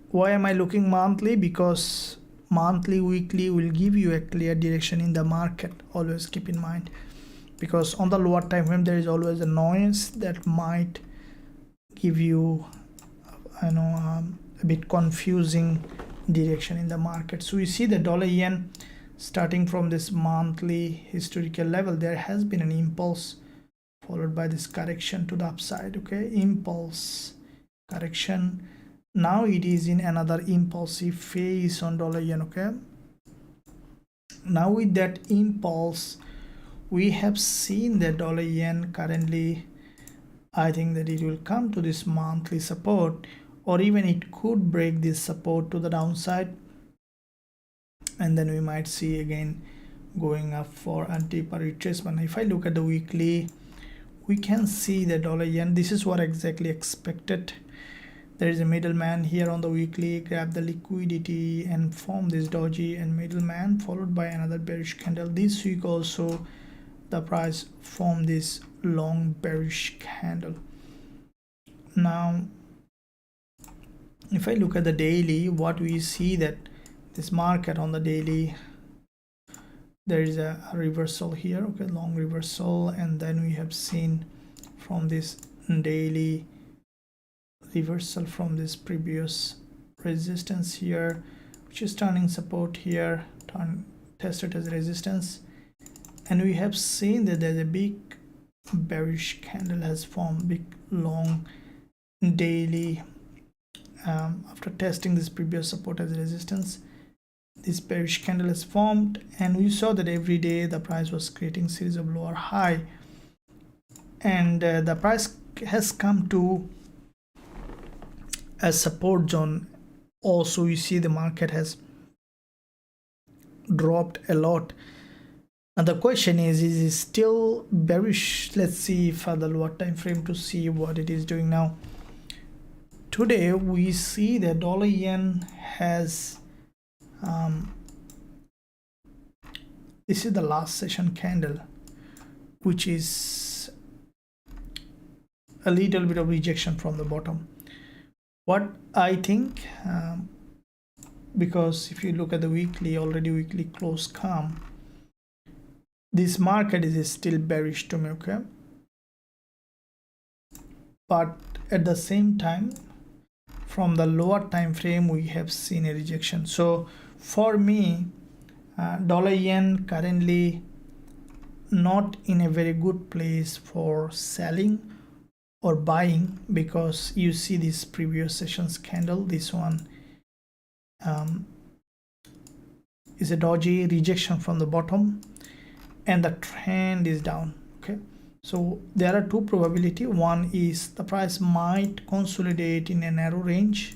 why am I looking monthly? Because monthly, weekly will give you a clear direction in the market. Always keep in mind, because on the lower time frame there is always a noise that might give you, you know, a bit confusing direction in the market. So we see the dollar yen starting from this monthly historical level. There has been an impulse followed by this correction to the upside. Okay, impulse, correction. Now it is in another impulsive phase on dollar yen. Okay, now with that impulse, we have seen the dollar yen currently, I think that it will come to this monthly support, or even it could break this support to the downside, and then we might see again going up for a deeper retracement. If I look at the weekly, we can see the dollar yen, this is what exactly expected. There is a middleman here on the weekly, grab the liquidity and form this doji and middleman, followed by another bearish candle. This week also the price formed this long bearish candle. Now if I look at the daily, what we see that this market on the daily, there is a reversal here. Okay, long reversal, and then we have seen from this daily reversal from this previous resistance here, which is turning support here, tested as resistance, and we have seen that there's a big bearish candle has formed, big long daily, after testing this previous support as resistance. This bearish candle is formed, and we saw that every day the price was creating series of lower high, and the price has come to a support zone. Also you see the market has dropped a lot, and the question is it still bearish? Let's see for the lower time frame to see what it is doing now. Today we see the dollar yen has this is the last session candle, which is a little bit of rejection from the bottom. What I think, because if you look at the weekly, already weekly close calm, this market is still bearish to me. Okay, but at the same time from the lower time frame we have seen a rejection. So for me, dollar yen currently not in a very good place for selling or buying, because you see this previous sessions candle, this one is a doji rejection from the bottom, and the trend is down. Okay, so there are two probability. One is the price might consolidate in a narrow range.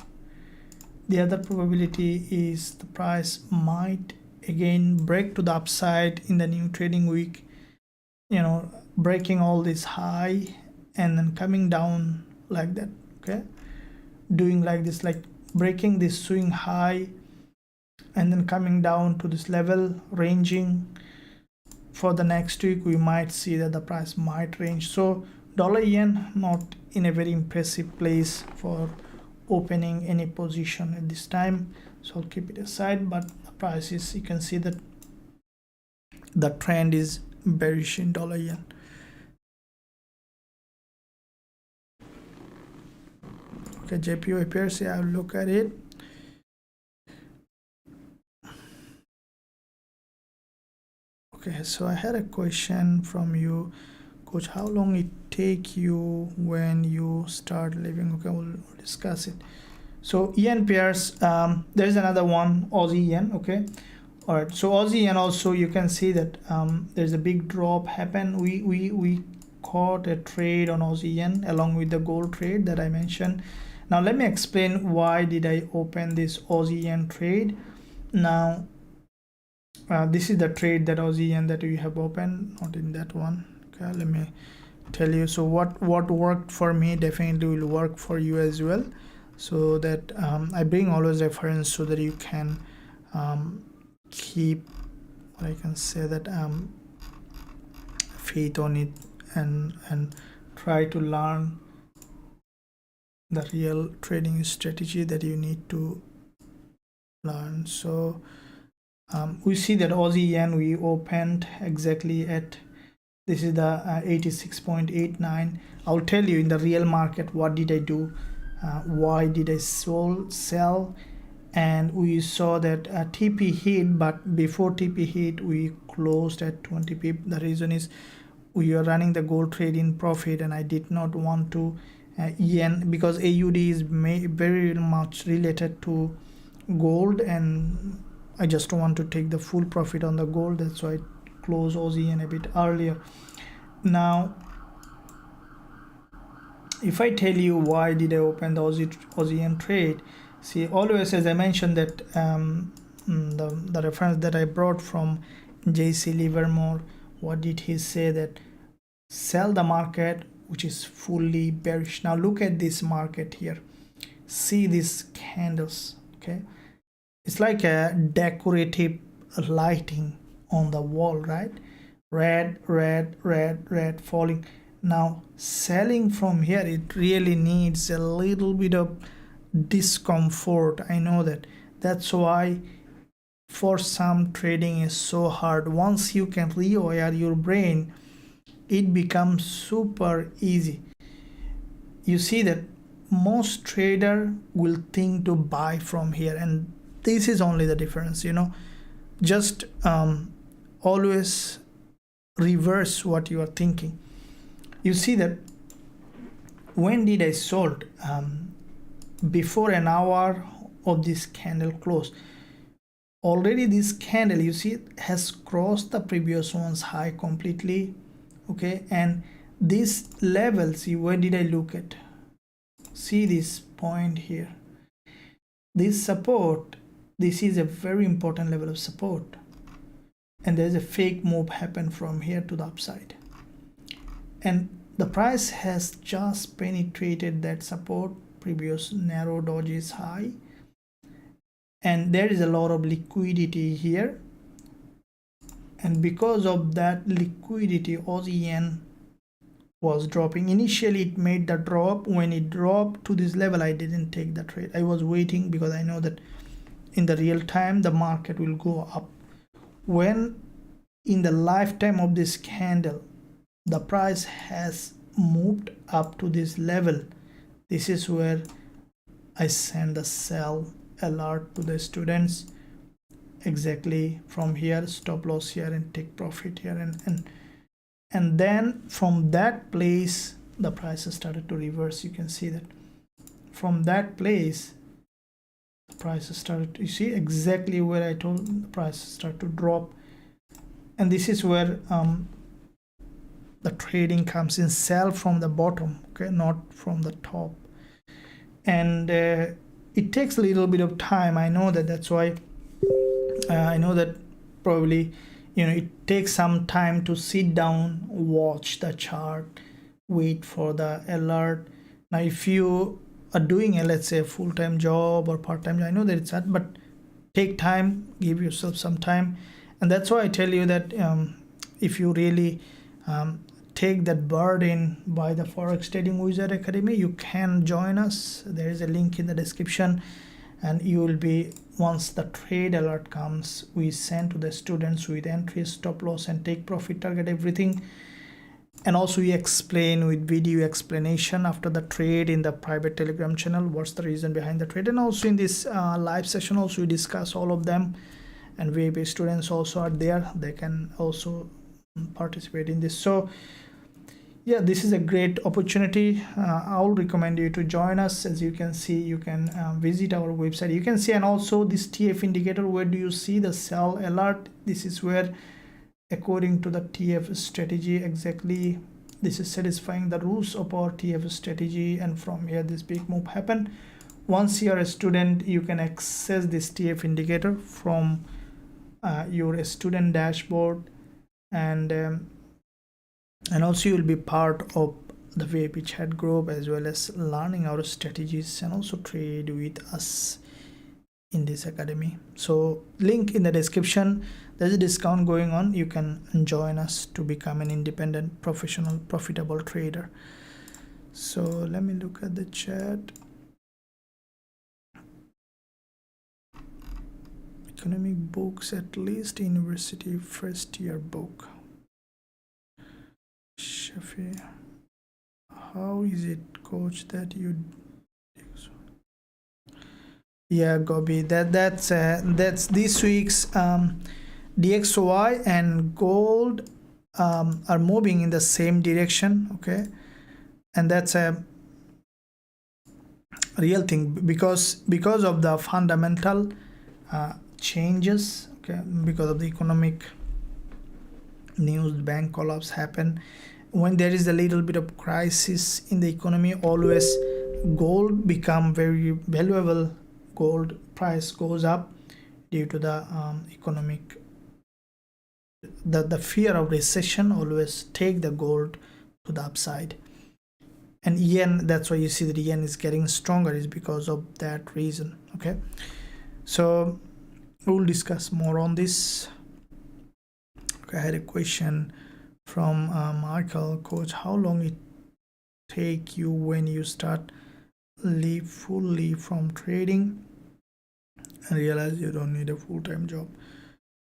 The other probability is the price might again break to the upside in the new trading week, you know, breaking all this high and then coming down like that. Okay, doing like this, like breaking this swing high and then coming down to this level, ranging. For the next week we might see that the price might range. So dollar yen not in a very impressive place for opening any position at this time, so I'll keep it aside. But the price is, you can see that the trend is bearish in dollar yen. Okay, JPY appears here. I'll look at it. Okay, so I had a question from you, coach, how long it take you when you start living? Okay, we'll discuss it. So yen pairs, there's another one, Aussie yen. Okay, all right, so Aussie yen also, you can see that there's a big drop happen. We caught a trade on Aussie yen along with the gold trade that I mentioned. Now let me explain why did I open this Aussie yen trade. Now this is the trade that Aussie yen that we have opened, not in that one. Okay, let me tell you. So what worked for me definitely will work for you as well, so that I bring always reference so that you can keep, I can say that faith on it and try to learn the real trading strategy that you need to learn. So we see that Aussie yen we opened exactly at, this is the 86.89. I'll tell you in the real market what did I do, why did I sell, and we saw that TP hit, but before TP hit we closed at 20 pip. The reason is we are running the gold trade in profit, and I did not want to yen, because AUD is very much related to gold, and I just want to take the full profit on the gold. That's why I close Aussie yen a bit earlier. Now if I tell you why did I open the Aussie yen trade, see, always, as I mentioned, that the reference that I brought from JC Livermore, what did he say? That sell the market which is fully bearish. Now look at this market here, see these candles. Okay, it's like a decorative lighting on the wall, right? Red, red, red, red falling. Now selling from here, it really needs a little bit of discomfort. I know that. That's why for some trading is so hard. Once you can rewire your brain, it becomes super easy. You see that most trader will think to buy from here, and this is only the difference, you know. Just always reverse what you are thinking. You see that when did I sold? Before an hour of this candle close. Already this candle, you see, has crossed the previous one's high completely. Okay, and these levels, see, where did I look at? See this point here, this support, this is a very important level of support, and there's a fake move happen from here to the upside, and the price has just penetrated that support, previous narrow dodges high, and there is a lot of liquidity here, and because of that liquidity, Aussie yen was dropping. Initially it made the drop. When it dropped to this level, I didn't take the trade. I was waiting because I know that in the real time the market will go up. When in the lifetime of this candle the price has moved up to this level, this is where I send a sell alert to the students. Exactly from here, stop loss here and take profit here, and then from that place the price started to reverse. You can see that from that place the price started to, you see exactly where I told the price started to drop, and this is where the trading comes in. Sell from the bottom, okay, not from the top. And it takes a little bit of time, I know that. That's why I know that probably it takes some time to sit down, watch the chart, wait for the alert. Now if you are doing a, let's say, a full-time job or part-time job, I know that it's hard, but take time, give yourself some time. And that's why I tell you that if you really take that burden by the Forex Trading Wizard Academy, you can join us. There is a link in the description, and you will be, once the trade alert comes, we send to the students with entry, stop loss, and take profit target, everything. And also we explain with video explanation after the trade in the private Telegram channel, what's the reason behind the trade. And also in this live session also we discuss all of them, and VIP students also are there, they can also participate in this. So yeah, this is a great opportunity. I will recommend you to join us. As you can see, you can visit our website, you can see. And also this TF indicator, where do you see the sell alert? This is where, according to the TF strategy, exactly this is satisfying the rules of our TF strategy, and from here this big move happened. Once you are a student, you can access this TF indicator from your student dashboard, and also you will be part of the VIP chat group, as well as learning our strategies and also trade with us in this academy. So link in the description. There's a discount going on, you can join us to become an independent, professional, profitable trader. So let me look at the chat. Economic books, at least university first year book. Shafi, how is it, coach, that you? Yeah, Gobi, that's this week's DXY and gold are moving in the same direction, okay, and that's a real thing, because of the fundamental changes, okay, because of the economic news, bank collapse happen. When there is a little bit of crisis in the economy, always gold become very valuable. Gold price goes up due to the economic, the fear of recession always take the gold to the upside. And yen, that's why you see that yen is getting stronger, is because of that reason, okay. So we'll discuss more on this. Okay, I had a question from Michael, coach, how long it take you when you start leave fully from trading and realize you don't need a full-time job?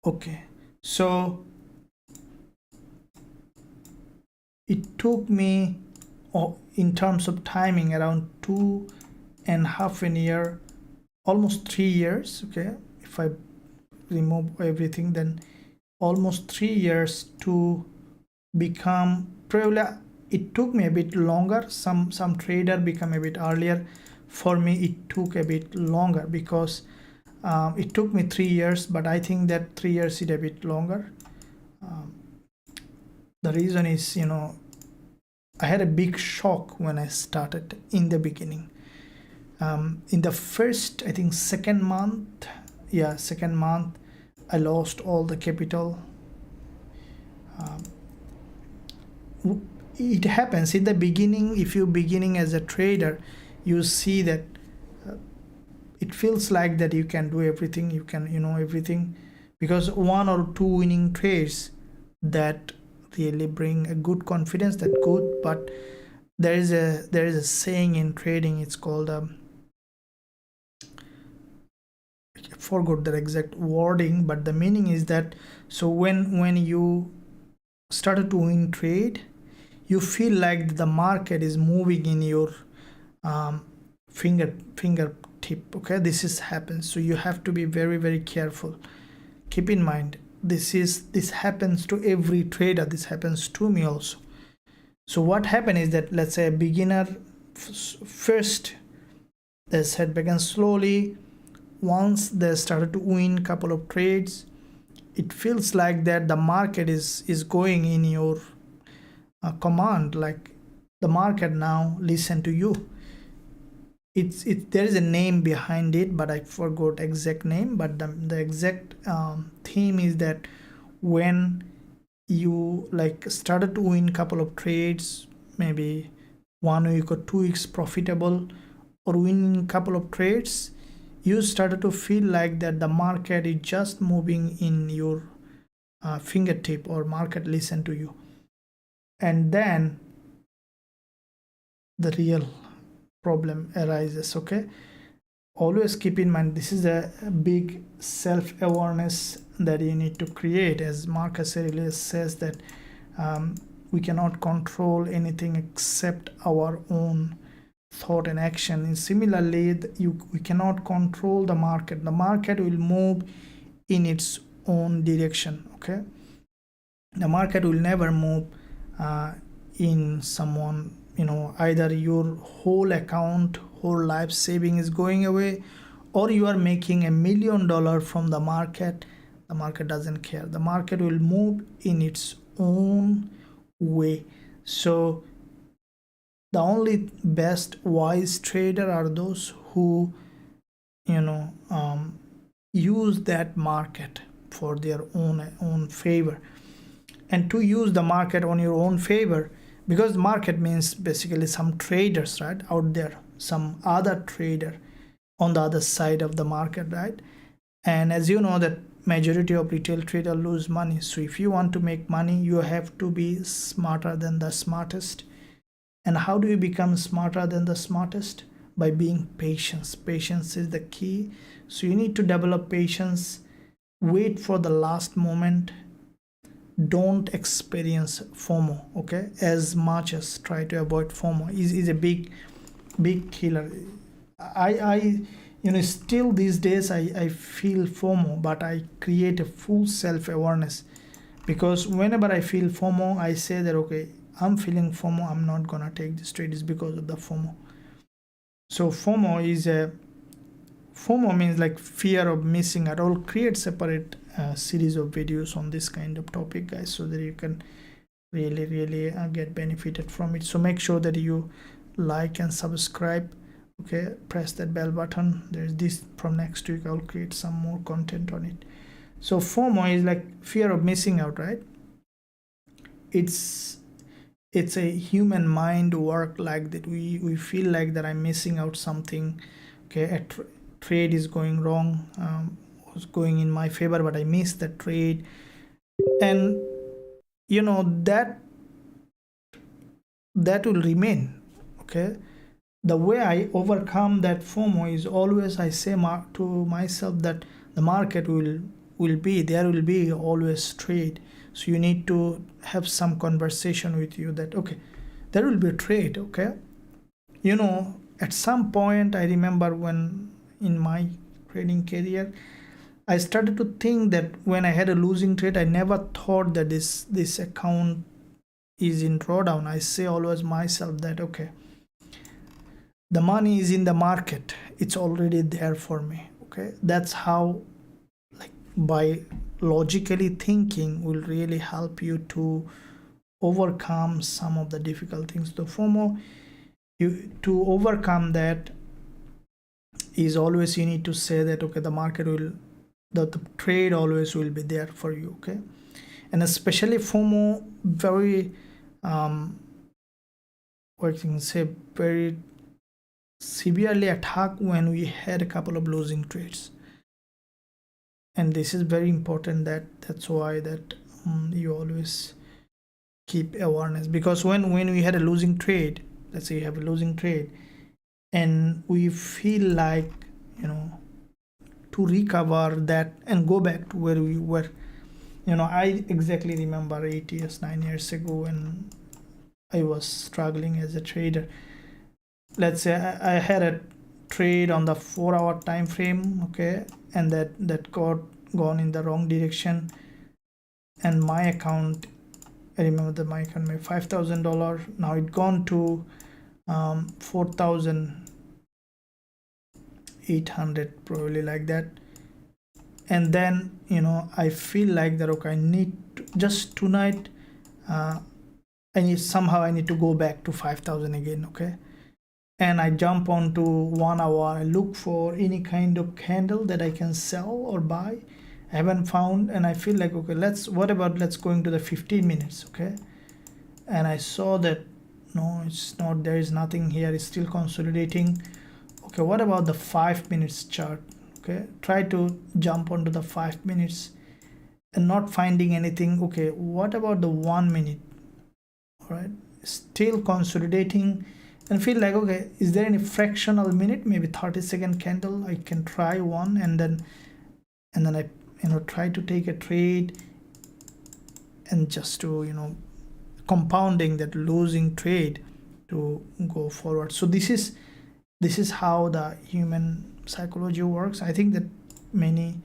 Okay, so it took me, in terms of timing, around 2.5 years, almost 3 years, okay. If I remove everything, then almost 3 years to become, probably it took me a bit longer. Some trader become a bit earlier. For me it took a bit longer, because it took me 3 years, but I think that 3 years is a bit longer. The reason is, I had a big shock when I started in the beginning. In the first, I think second month, I lost all the capital. It happens in the beginning. If you're beginning as a trader, you see that it feels like that you can do everything, you can everything, because 1 or 2 winning trades that really bring a good confidence, that good. But there is a saying in trading, it's called I forgot the exact wording, but the meaning is that, so when you started to win trade, you feel like the market is moving in your fingertip, okay. This happens, so you have to be very, very careful. Keep in mind, this happens to every trader. This happens to me also. So what happened is that, let's say a beginner, first they had begun slowly. Once they started to win couple of trades, it feels like that the market is going in your command, like the market now listen to you. There is a name behind it, but I forgot exact name, but the exact theme is that when you like started to win couple of trades, maybe 1 week or 2 weeks profitable, or winning couple of trades, you started to feel like that the market is just moving in your fingertip, or market listen to you. And then the real problem arises. Okay, always keep in mind, this is a big self-awareness that you need to create. As Marcus Aurelius says that we cannot control anything except our own thought and action. And similarly, we cannot control the market. The market will move in its own direction. Okay, the market will never move in someone, either your whole account, whole life saving is going away, or you are making $1 million from the market doesn't care. The market will move in its own way. So the only best wise trader are those who use that market for their own favor. And to use the market on your own favor, because market means basically some traders, right, out there, some other trader on the other side of the market, right? And as you know that majority of retail trader lose money. So if you want to make money, you have to be smarter than the smartest. And how do you become smarter than the smartest? By being patient. Patience is the key. So you need to develop patience, wait for the last moment. Don't experience FOMO, okay? As much as try to avoid FOMO is a big killer. I still these days I feel FOMO, but I create a full self-awareness, because whenever I feel FOMO, I say that okay, I'm feeling FOMO, I'm not gonna take this trade, is because of the FOMO. So FOMO means like fear of missing out. I'll create separate series of videos on this kind of topic, guys, so that you can really get benefited from it. So make sure that you like and subscribe. Okay, press that bell button. There's this, from next week I'll create some more content on it. So FOMO is like fear of missing out, right? It's a human mind work like that. We feel like that I'm missing out something. Okay, a trade is going wrong, was going in my favor, but I missed the trade. And that will remain. Okay, the way I overcome that FOMO is always I say to myself that the market will be always trade. So you need to have some conversation with you that okay, there will be a trade. Okay, at some point I remember when in my trading career I started to think that when I had a losing trade, I never thought that this account is in drawdown. I say always myself that okay, the money is in the market, it's already there for me. Okay, that's how, like, by logically thinking will really help you to overcome some of the difficult things. The FOMO, to overcome that is always you need to say that okay, the market will, the trade always will be there for you. Okay, and especially FOMO very what you can say, very severely attacked when we had a couple of losing trades. And this is very important, that's why that you always keep awareness, because when we had a losing trade, let's say you have a losing trade and we feel like to recover that and go back to where we were. I exactly remember 9 years ago when I was struggling as a trader. Let's say I had a trade on the 4-hour time frame, okay, and that got gone in the wrong direction, and my account, I remember that my account made $5,000. Now it gone to 4,800, probably like that. and then I feel like that, okay, I need to, just tonight somehow I need to go back to 5,000 again. Okay, and I jump onto 1 hour. I look for any kind of candle that I can sell or buy. I haven't found, and I feel like, okay, let's going to the 15 minutes. Okay, and I saw that no, it's not, there is nothing here, it's still consolidating. Okay, what about the 5 minutes chart? Okay, try to jump onto the 5 minutes and not finding anything. Okay, what about the 1 minute? All right, still consolidating, and feel like, okay, is there any fractional minute, maybe 30-second candle? I can try one, and then I try to take a trade, and just to compounding that losing trade to go forward. So this is how the human psychology works. I think that many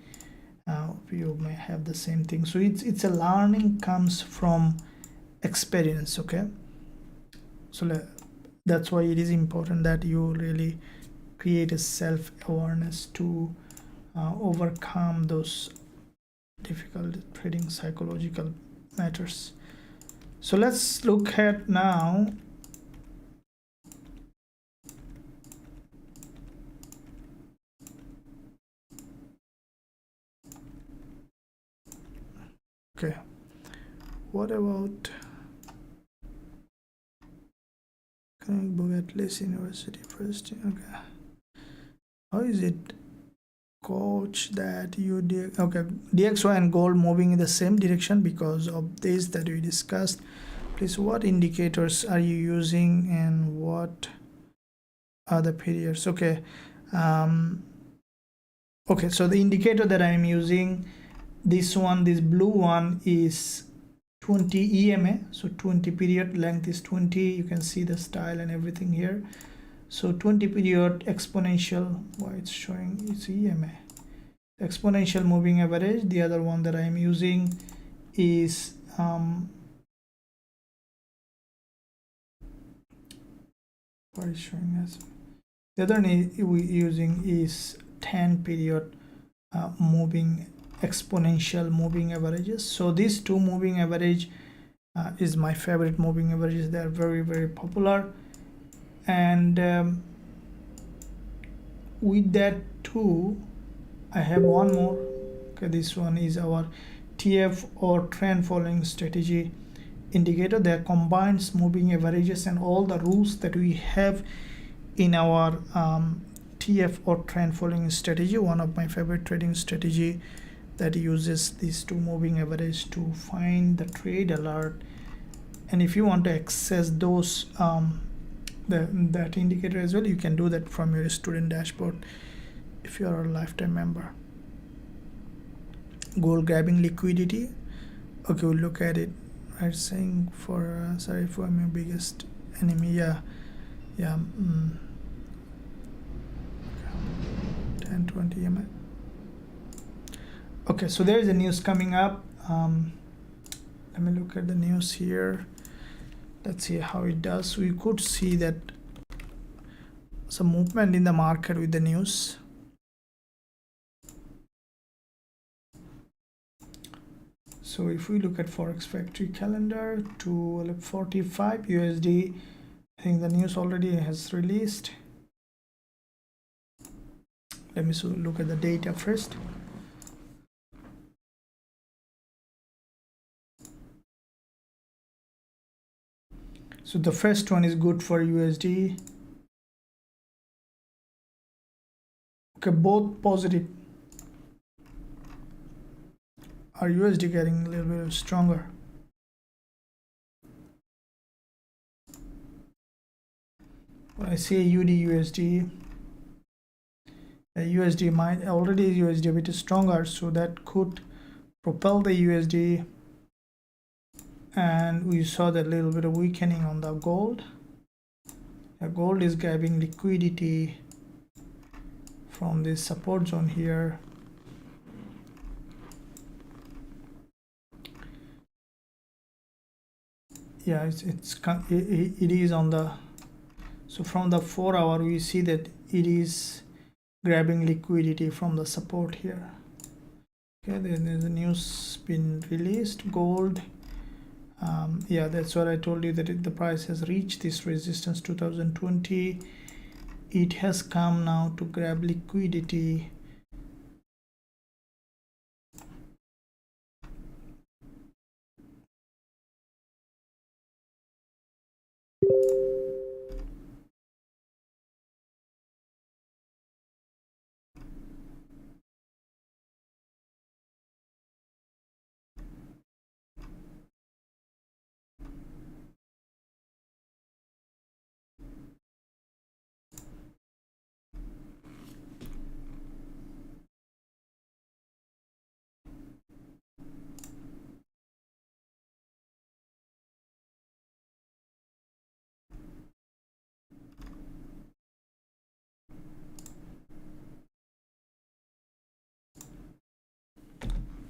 of you may have the same thing. So it's a learning comes from experience. Okay, so that's why it is important that you really create a self-awareness to overcome those difficult trading psychological matters. So let's look at now okay, what about book at least University first? Okay, how is it, coach, that you did? Okay, DXY and gold moving in the same direction because of this that we discussed. Please, what indicators are you using and what are the periods? Okay, okay, so the indicator that I'm using, this blue one is 20 EMA, so 20 period, length is 20. You can see the style and everything here. So 20 period exponential, why it's showing it's EMA, exponential moving average. The other one that I am using is what is showing us, the other one we using is 10 period moving exponential moving averages. So these two moving average is my favorite moving averages. They are very, very popular, and with that too I have one more. Okay, this one is our TF or trend following strategy indicator that combines moving averages and all the rules that we have in our TF or trend following strategy. One of my favorite trading strategy that uses these two moving average to find the trade alert. And if you want to access those that indicator as well, you can do that from your student dashboard if you are a lifetime member. Gold grabbing liquidity. Okay, we'll look at it. Right, saying for sorry for my biggest enemy. Yeah 10-20 EMA. Okay, so there is a news coming up. Let me look at the news here. Let's see how it does. We could see that some movement in the market with the news. So if we look at Forex factory calendar to 45 USD, I think the news already has released. Let me look at the data first. So the first one is good for USD. Okay, both positive. Our USD getting a little bit stronger. When I say UD USD, USD might already USD a bit stronger, so that could propel the USD. And we saw that little bit of weakening on the gold. The gold is grabbing liquidity from this support zone here. Yeah, it is on the, so from the 4 hour we see that it is grabbing liquidity from the support here. Okay, then there's a news been released. Gold, yeah, that's what I told you, that the price has reached this resistance 2020. It has come now to grab liquidity.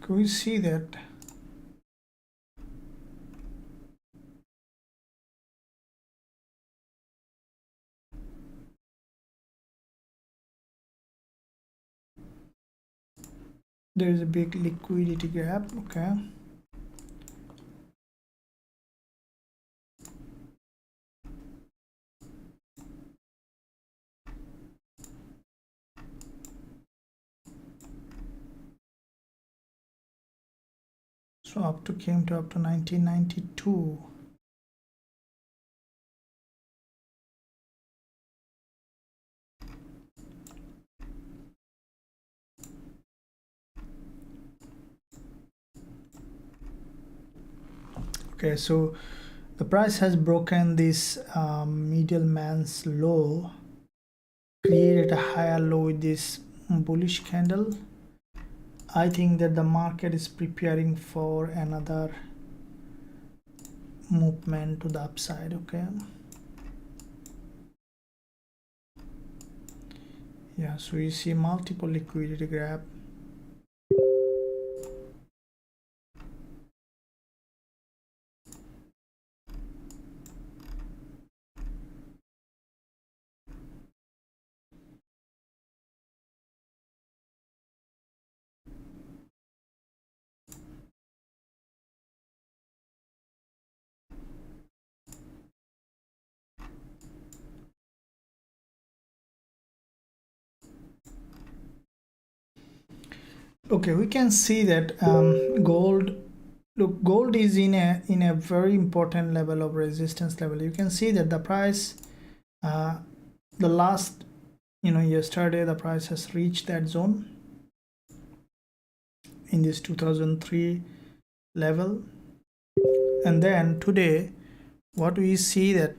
Can we see that there is a big liquidity gap? Okay, so came to up to 1992. Okay, so the price has broken this middleman's low, created a higher low with this bullish candle. I think that the market is preparing for another movement to the upside. Okay, yeah, so you see multiple liquidity grab. Okay, we can see that gold, look, gold is in a very important level of resistance level. You can see that the price, the last, yesterday the price has reached that zone in this 2003 level, and then today what we see that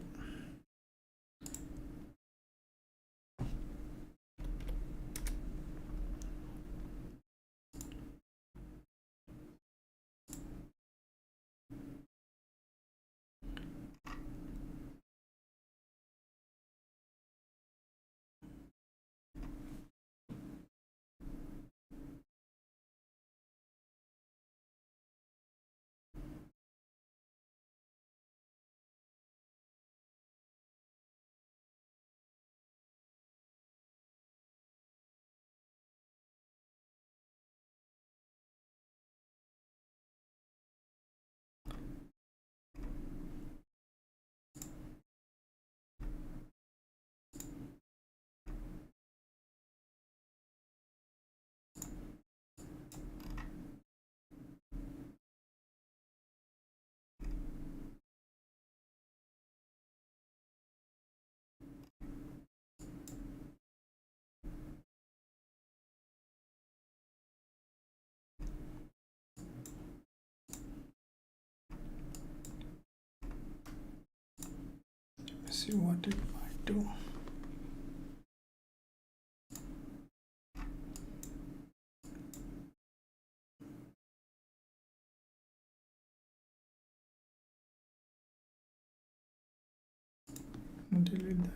see what it might do. Delete that.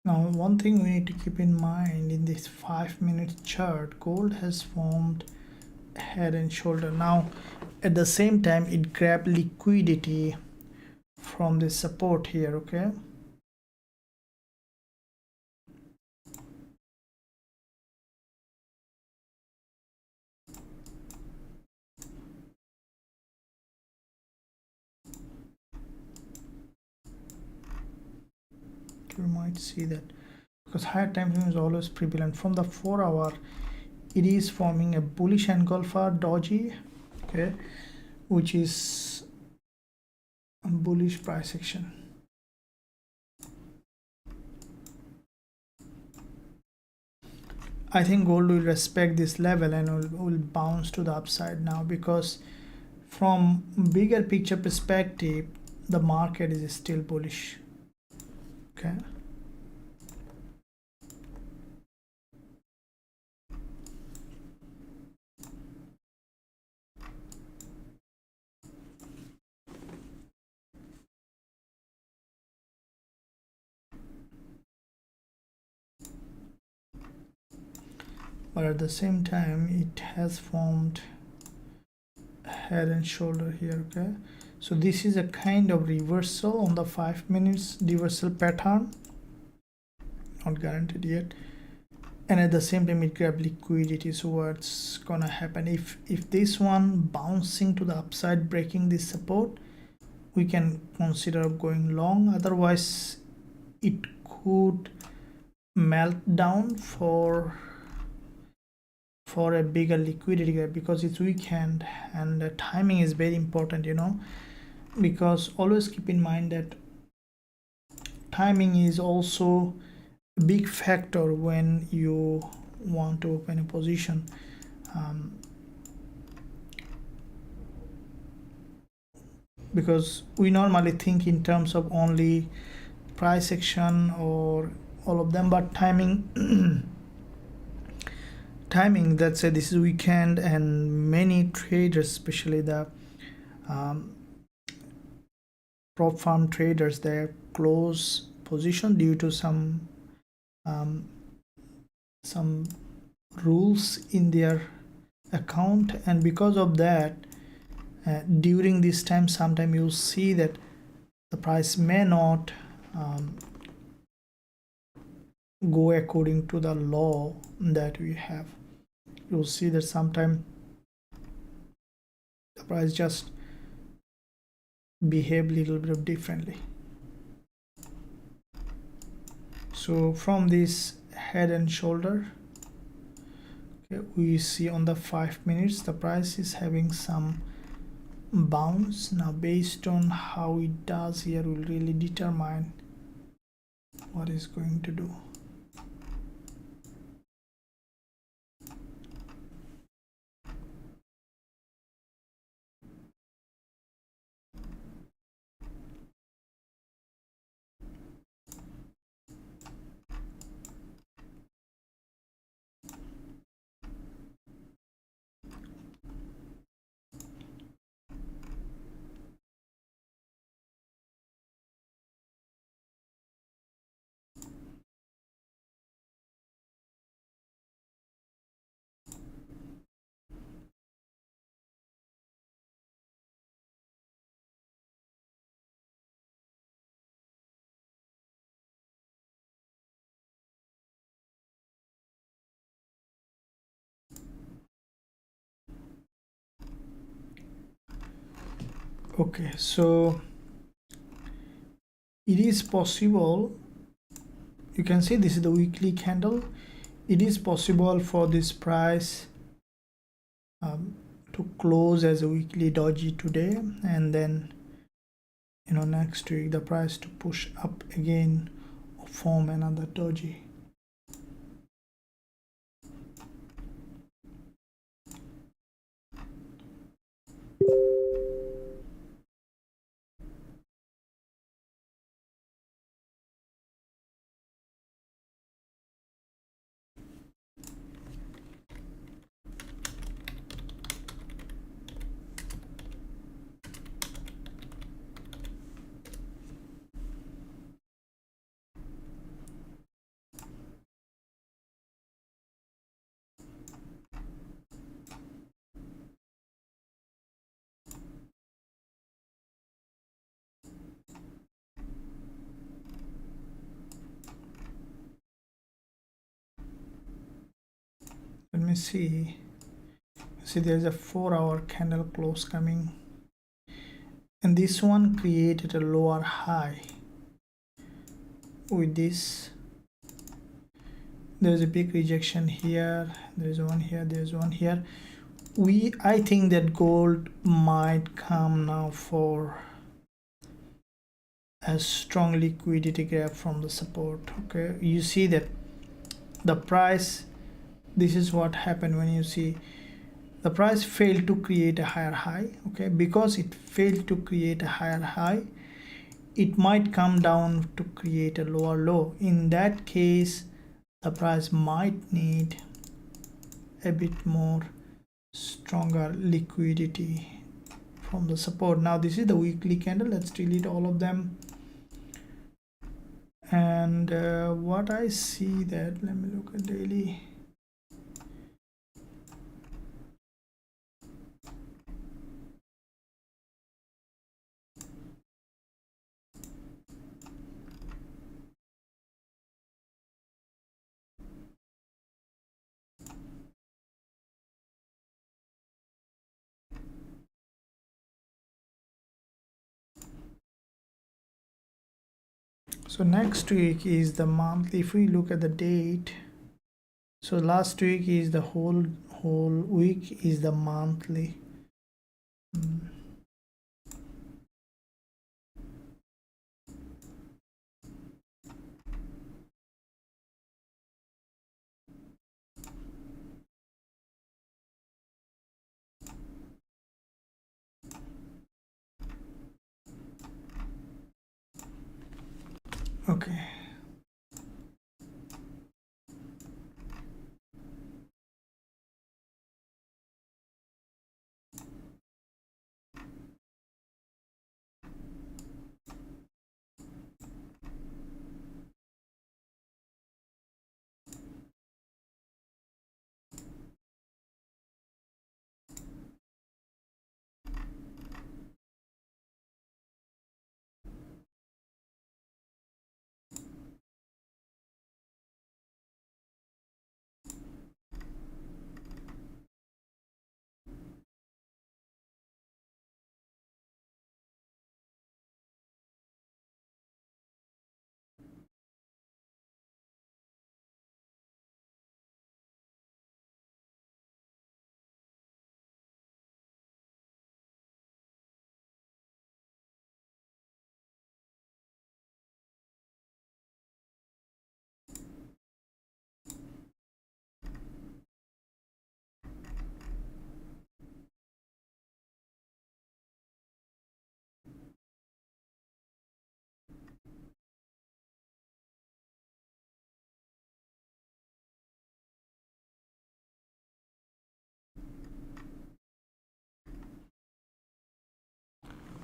Now, one thing we need to keep in mind in this 5-minute chart, gold has formed head and shoulder. Now, at the same time, it grabbed liquidity from the support here, okay? You might see that because higher time frame is always prevalent. From the 4-hour, it is forming a bullish engulfer doji, okay, which is a bullish price action. I think gold will respect this level and will bounce to the upside now, because from bigger picture perspective, the market is still bullish. Okay. But at the same time, it has formed head and shoulder here, okay? So this is a kind of reversal on the 5 minutes reversal pattern, not guaranteed yet, and at the same time it grabbed liquidity. So what's gonna happen if this one bouncing to the upside, breaking this support, we can consider going long. Otherwise it could melt down for a bigger liquidity gap, because it's weekend and the timing is very important, you know, because always keep in mind that timing is also a big factor when you want to open a position. Because we normally think in terms of only price action or all of them, but timing timing, let's say this is weekend and many traders, especially the prop farm traders, they close position due to some rules in their account, and because of that during this time sometime you'll see that the price may not go according to the law that we have. You'll see that sometime the price just behave a little bit differently. So from this head and shoulder, okay, we see on the 5 minutes the price is having some bounce. Now based on how it does here will really determine what is going to do. Okay, so it is possible, you can see this is the weekly candle, it is possible for this price to close as a weekly doji today, and then you know next week the price to push up again or form another doji. me see there's a 4-hour candle close coming, and this one created a lower high with this. There's a big rejection here, there's one here, there's one here. I think that gold might come now for a strong liquidity grab from the support. Okay, you see that the price, this is what happened when you see the price failed to create a higher high. Okay, because it failed to create a higher high, it might come down to create a lower low. In that case, the price might need a bit more stronger liquidity from the support. Now this is the weekly candle. Let's delete all of them. And what I see that, let me look at daily. So next week is the monthly. If we look at the date, so last week is the whole week is the monthly. Okay.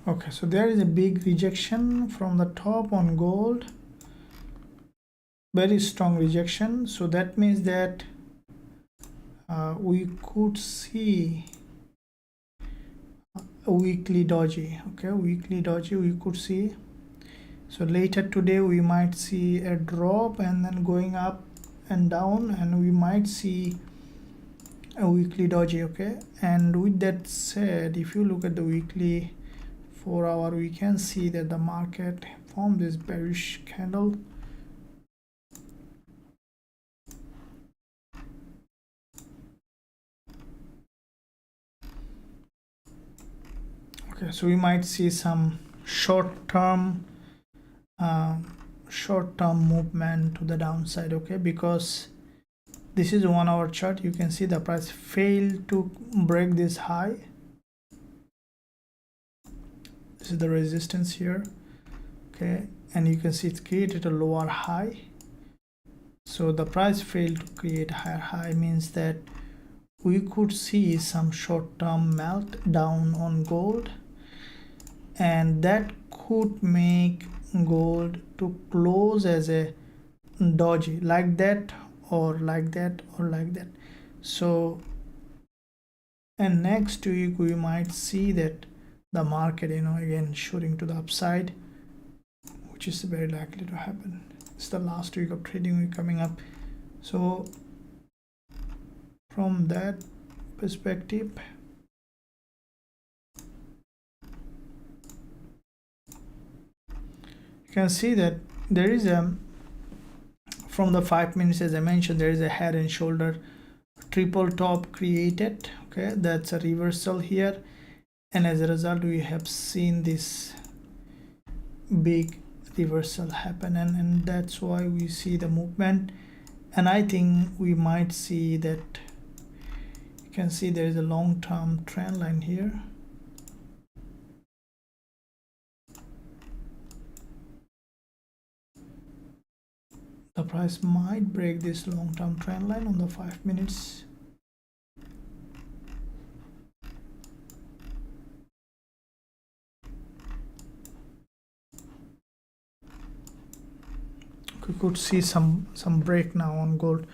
Okay, so there is a big rejection from the top on gold, very strong rejection. So that means that we could see a weekly doji. Okay, weekly doji we could see. So later today we might see a drop and then going up and down, and we might see a weekly doji. Okay, and with that said, if you look at the weekly 4-hour, we can see that the market formed this bearish candle. Okay, so we might see some short-term movement to the downside. Okay, because this is 1-hour chart. You can see the price failed to break this high. This is the resistance here. Okay, and you can see it's created a lower high. So the price failed to create a higher high, means that we could see some short-term meltdown on gold, and that could make gold to close as a doji, like that or like that or like that. So, and next week we might see that the market, again shooting to the upside, which is very likely to happen. It's the last week of trading week coming up. So from that perspective, you can see that there is a, from the 5 minutes, as I mentioned, there is a head and shoulder triple top created. Okay, that's a reversal here, and as a result we have seen this big reversal happen, and that's why we see the movement. And I think we might see that, you can see there is a long-term trend line here. The price might break this long-term trend line on the 5 minutes. We could see some break now on gold.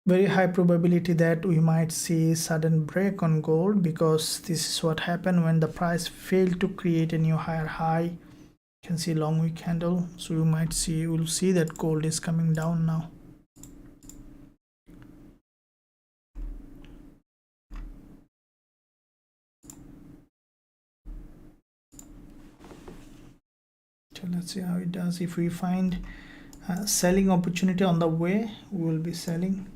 Very high probability that we might see sudden break on gold, because this is what happened when the price failed to create a new higher high. You can see long wick candle, so you might see, we'll see that gold is coming down now. So let's see how it does. If we find selling opportunity on the way, we will be selling.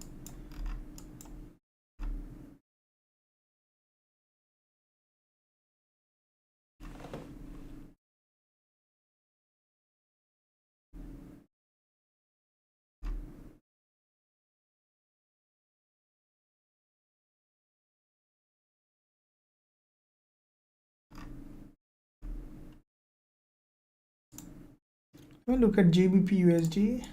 Let me look at GBP USD.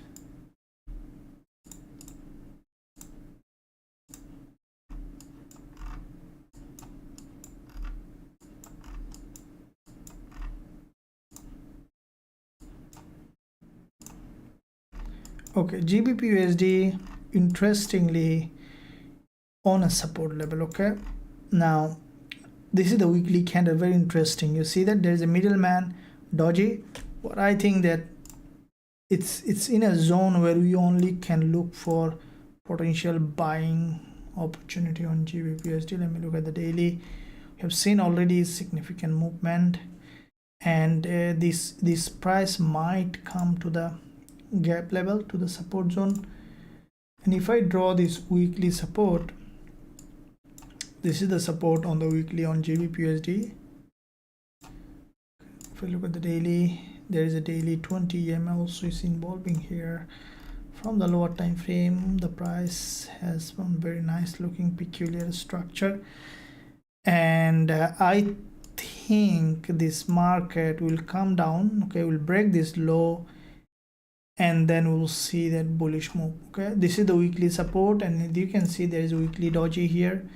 Okay, GBP USD, interestingly, on a support level. Okay, now this is the weekly candle, very interesting. You see that there is a middleman doji, but I think that it's in a zone where we only can look for potential buying opportunity on GBP USD. Let me look at the daily. We have seen already significant movement, and this price might come to the gap level, to the support zone. And if I draw this weekly support, this is the support on the weekly on GBP USD. If I look at the daily, there is a daily 20 EMA also is involving here. From the lower time frame, the price has one very nice looking peculiar structure, and I think this market will come down. Okay, will break this low, and then we'll see that bullish move. Okay, this is the weekly support, and you can see there is a weekly doji here.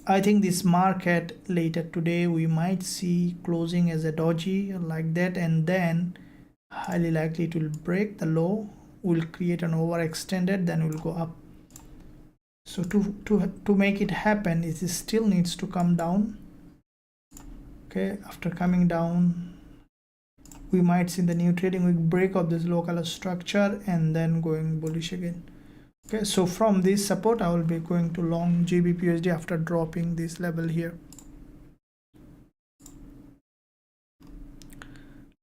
I think this market later today we might see closing as a doji like that, and then highly likely it will break the low, will create an overextended, then will go up. So to make it happen, it still needs to come down. Okay, after coming down, we might see the new trading week break of this low color structure and then going bullish again. Okay, so from this support I will be going to long GBP USD after dropping this level here.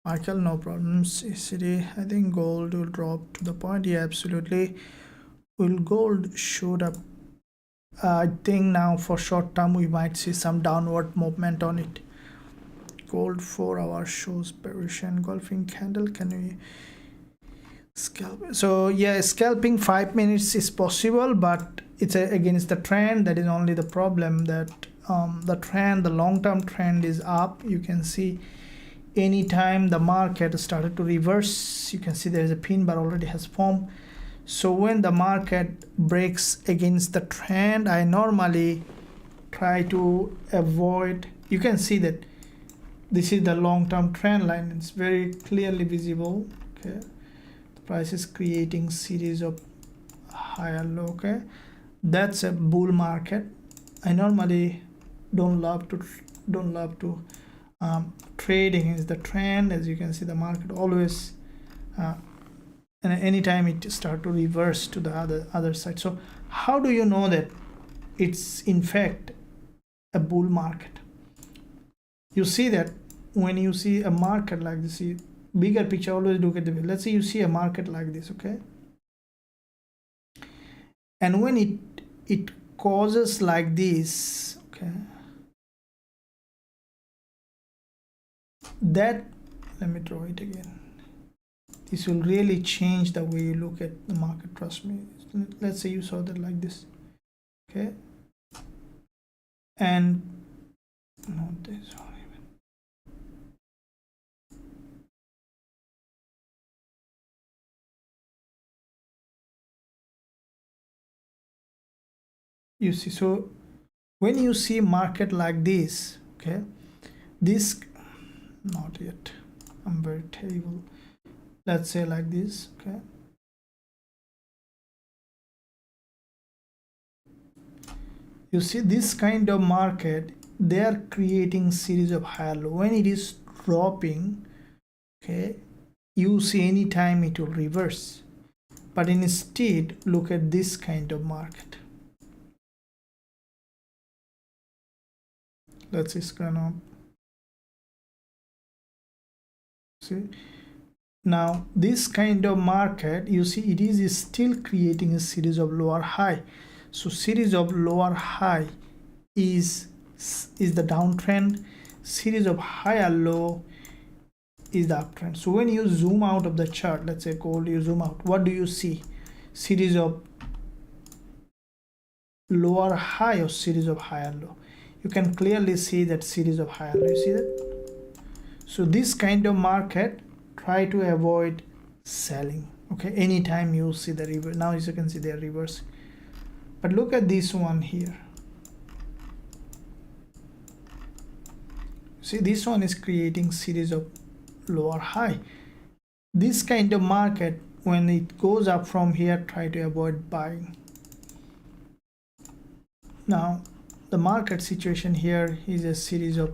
Michael, no problems. ECD, I think gold will drop to the point. Yeah, absolutely. Will gold shoot up? I think now for short term we might see some downward movement on it. Gold 4 hour shows bearish engulfing candle. Can we scalp? So yeah, scalping 5 minutes is possible, but it's against the trend. That is only the problem, that the long-term trend is up. You can see anytime the market started to reverse, you can see there is a pin bar already has formed. So when the market breaks against the trend, I normally try to avoid. You can see that this is the long-term trend line. It's very clearly visible. Okay, the price is creating series of higher low. Okay, that's a bull market. I normally don't love to trade against the trend. As you can see, the market always and anytime it start to reverse to the other side. So How do you know that it's in fact a bull market? You see that when you see a market like this, see, bigger picture, always look at the, let's say you see a market like this, okay, and when it causes like this, okay, that, let me draw it again, this will really change the way you look at the market, trust me. Let's say you saw that like this, okay, and not this one even. You see, so when you see market like this, okay, this, not yet, I'm very terrible, let's say like this, okay, you see this kind of market, they are creating series of higher low. When it is dropping, okay, you see anytime it will reverse, but instead look at this kind of market. Let's screen up. See, now this kind of market, you see it is still creating a series of lower high. So series of lower high is the downtrend, series of higher low is the uptrend. So when you zoom out of the chart, let's say gold, you zoom out, what do you see? Series of lower high or series of higher low? You can clearly see that series of higher low. You see that? So this kind of market, try to avoid selling, okay, anytime you see the reverse. Now as you can see, they are reversing, but look at this one here. See, this one is creating series of lower high. This kind of market, when it goes up from here, try to avoid buying. Now the market situation here is a series of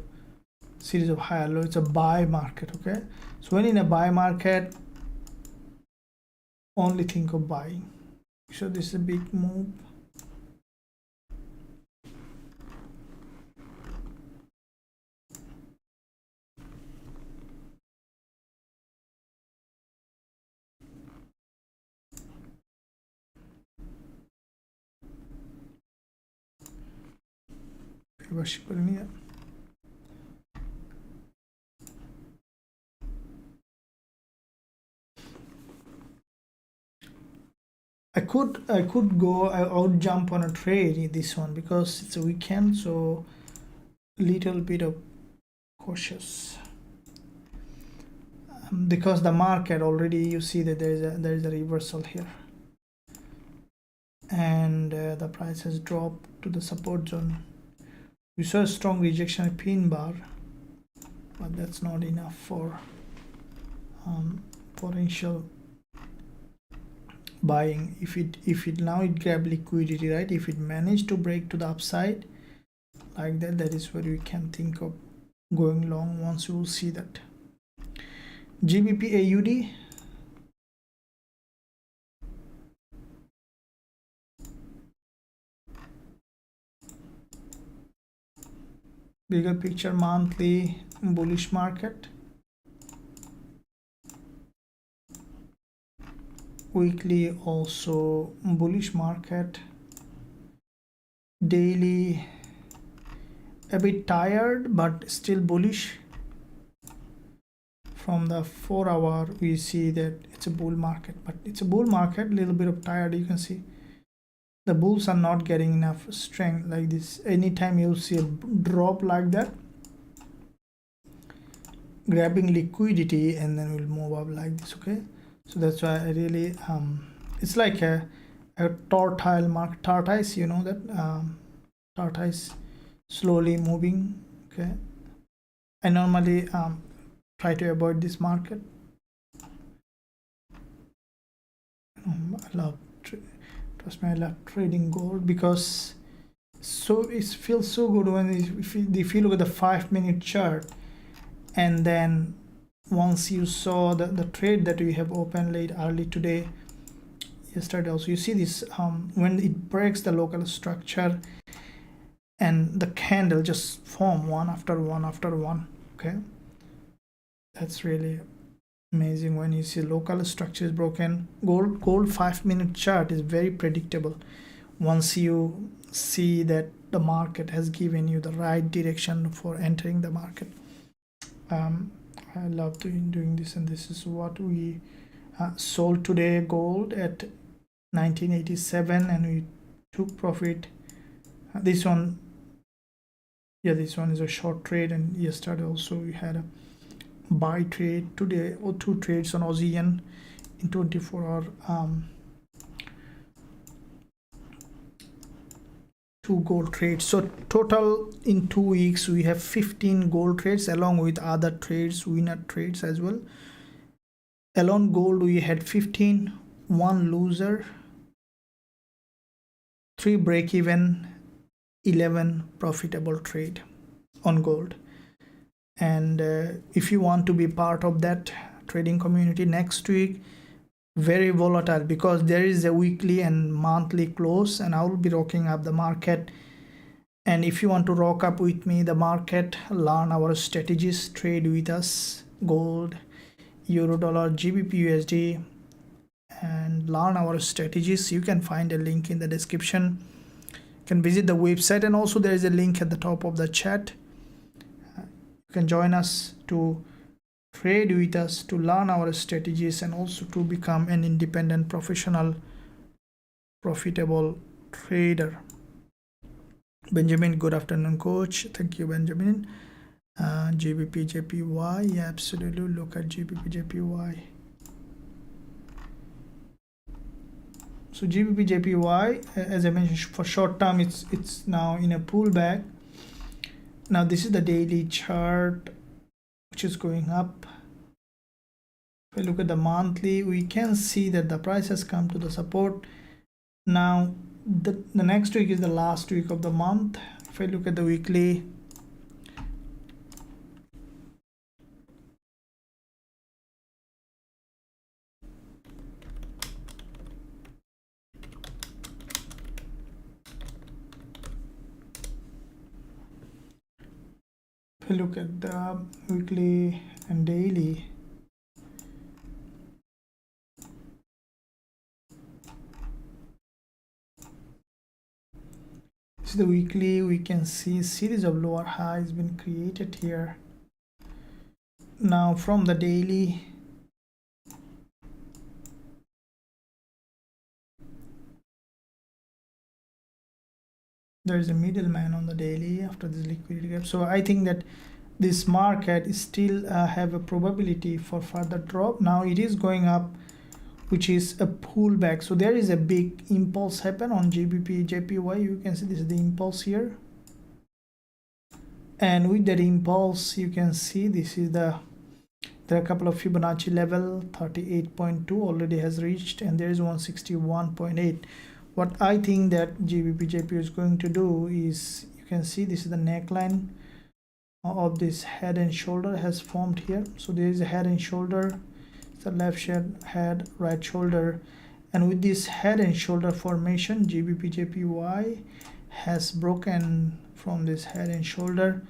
higher low. It's a buy market, okay. So when in a buy market, only think of buying. So this is a big move. I could go, I would jump on a trade in this one because it's a weekend, so little bit of cautious, because the market already, you see that there is a reversal here, and the price has dropped to the support zone. We saw a strong rejection pin bar, but that's not enough for potential buying. If it now it grab liquidity, right, if it managed to break to the upside like that, that is where we can think of going long. Once you will see that. GBP AUD, bigger picture, monthly bullish market, weekly also bullish market, daily a bit tired but still bullish. From the 4 hour we see that it's a bull market, but it's a bull market, little bit of tired. You can see the bulls are not getting enough strength like this. Anytime you see a drop like that, grabbing liquidity and then we'll move up like this, okay. So that's why I really it's like a tortoise market, tortoise, you know that, tortoise slowly moving, okay. I normally try to avoid this market. I love, trust me, I love trading gold because it feels so good when if you look at the 5-minute chart, and then once you saw the trade that we have opened late early today, yesterday also. You see this when it breaks the local structure and the candle just form one after one after one. Okay, that's really amazing when you see local structure is broken. Gold 5-minute chart is very predictable. Once you see that the market has given you the right direction for entering the market. I love doing this, and this is what we sold today. Gold at 1987, and we took profit. This one, yeah, this one is a short trade, and yesterday also we had a buy trade. Today or 2 trades on Aussie yen in 24-hour. 2 gold trades. So total in 2 weeks we have 15 gold trades along with other trades, winner trades as well. Alone gold we had 15, 1 loser, 3 break even, 11 profitable trade on gold. And if you want to be part of that trading community next week, very volatile because there is a weekly and monthly close, and I will be rocking up the market. And if you want to rock up with me the market, learn our strategies, trade with us, gold, euro, dollar, GBP USD, and learn our strategies, you can find a link in the description. You can visit the website, and also there is a link at the top of the chat. You can join us to trade with us, to learn our strategies, and also to become an independent, professional, profitable trader. Benjamin, good afternoon, coach. Thank you, Benjamin. GBP yeah, absolutely. Look at GBP. So GBP as I mentioned, for short term, it's now in a pullback. Now this is the daily chart, which is going up. If we look at the monthly, we can see that the price has come to the support. Now the next week is the last week of the month. If I look at the weekly, if I look at the weekly and daily, this is the weekly. We can see a series of lower highs been created here. Now from the daily, there is a middleman on the daily after this liquidity gap. So I think that this market is still have a probability for further drop. Now it is going up, which is a pullback. So there is a big impulse happen on GBP You can see this is the impulse here, and with that impulse you can see this is there are a couple of Fibonacci level. 38.2 already has reached, and there is 161.8. What I think that GBP is going to do is, you can see this is the neckline of this head and shoulder has formed here. So there is a head and shoulder, the left head, right shoulder, and with this head and shoulder formation, GBP has broken from this head and shoulder.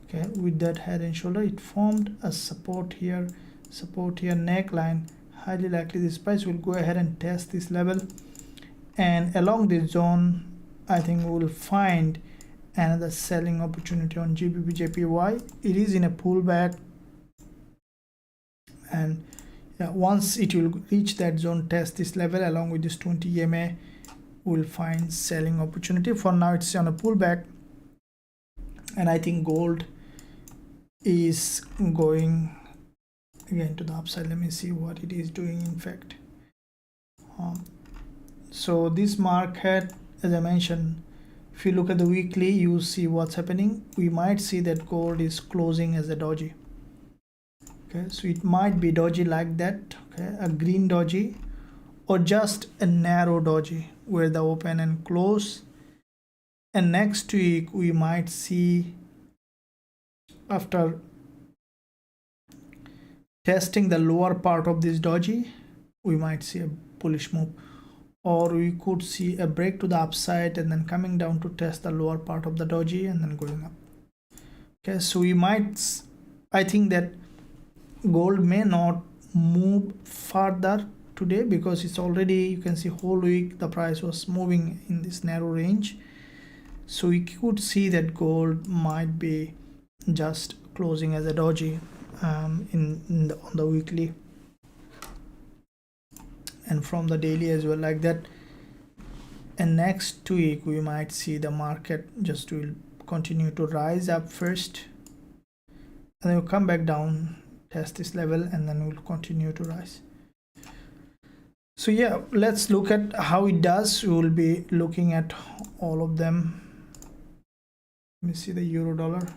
Okay, with that head and shoulder, it formed a support here, neckline. Highly likely this price will go ahead and test this level, and along this zone I think we will find another selling opportunity on GBP It is in a pullback, and once it will reach that zone, test this level along with this 20 EMA, we'll find selling opportunity. For now it's on a pullback, and I think gold is going again to the upside. Let me see what it is doing in fact. So this market, as I mentioned, if you look at the weekly, you see what's happening. We might see that gold is closing as a doji. Okay, so it might be doji like that, okay, a green doji, or just a narrow doji where the open and close. And next week we might see, after testing the lower part of this doji, we might see a bullish move. or we could see a break to the upside and then coming down to test the lower part of the doji and then going up. Okay, so we might, I think that gold may not move further today because it's already, you can see whole week the price was moving in this narrow range. So we could see that gold might be just closing as a doji on the weekly and from the daily as well, like that. And next week we might see the market just will continue to rise up first and then we'll come back down, test this level, and then we'll continue to rise. So yeah, let's look at how it does. We will be looking at all of them. Let me see the euro dollar.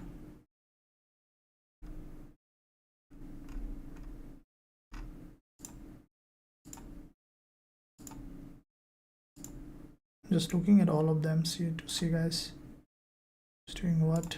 Just looking at all of them, see guys, it's doing what.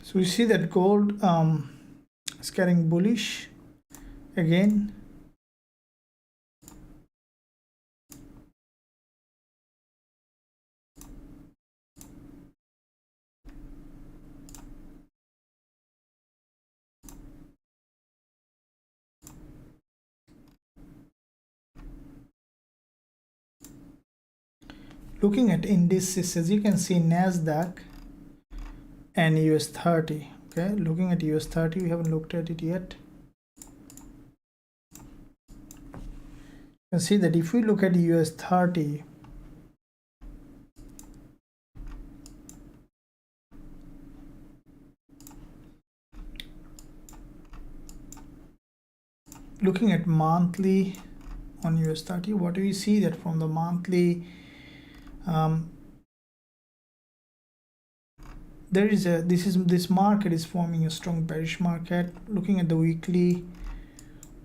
So we see that gold is getting bullish again. Looking at indices, as you can see, NASDAQ and US30. Okay, looking at US30, we haven't looked at it yet. You can see that if we look at US30, looking at monthly on US30, what do we see? That from the monthly there is a this market is forming a strong bearish market. Looking at the weekly,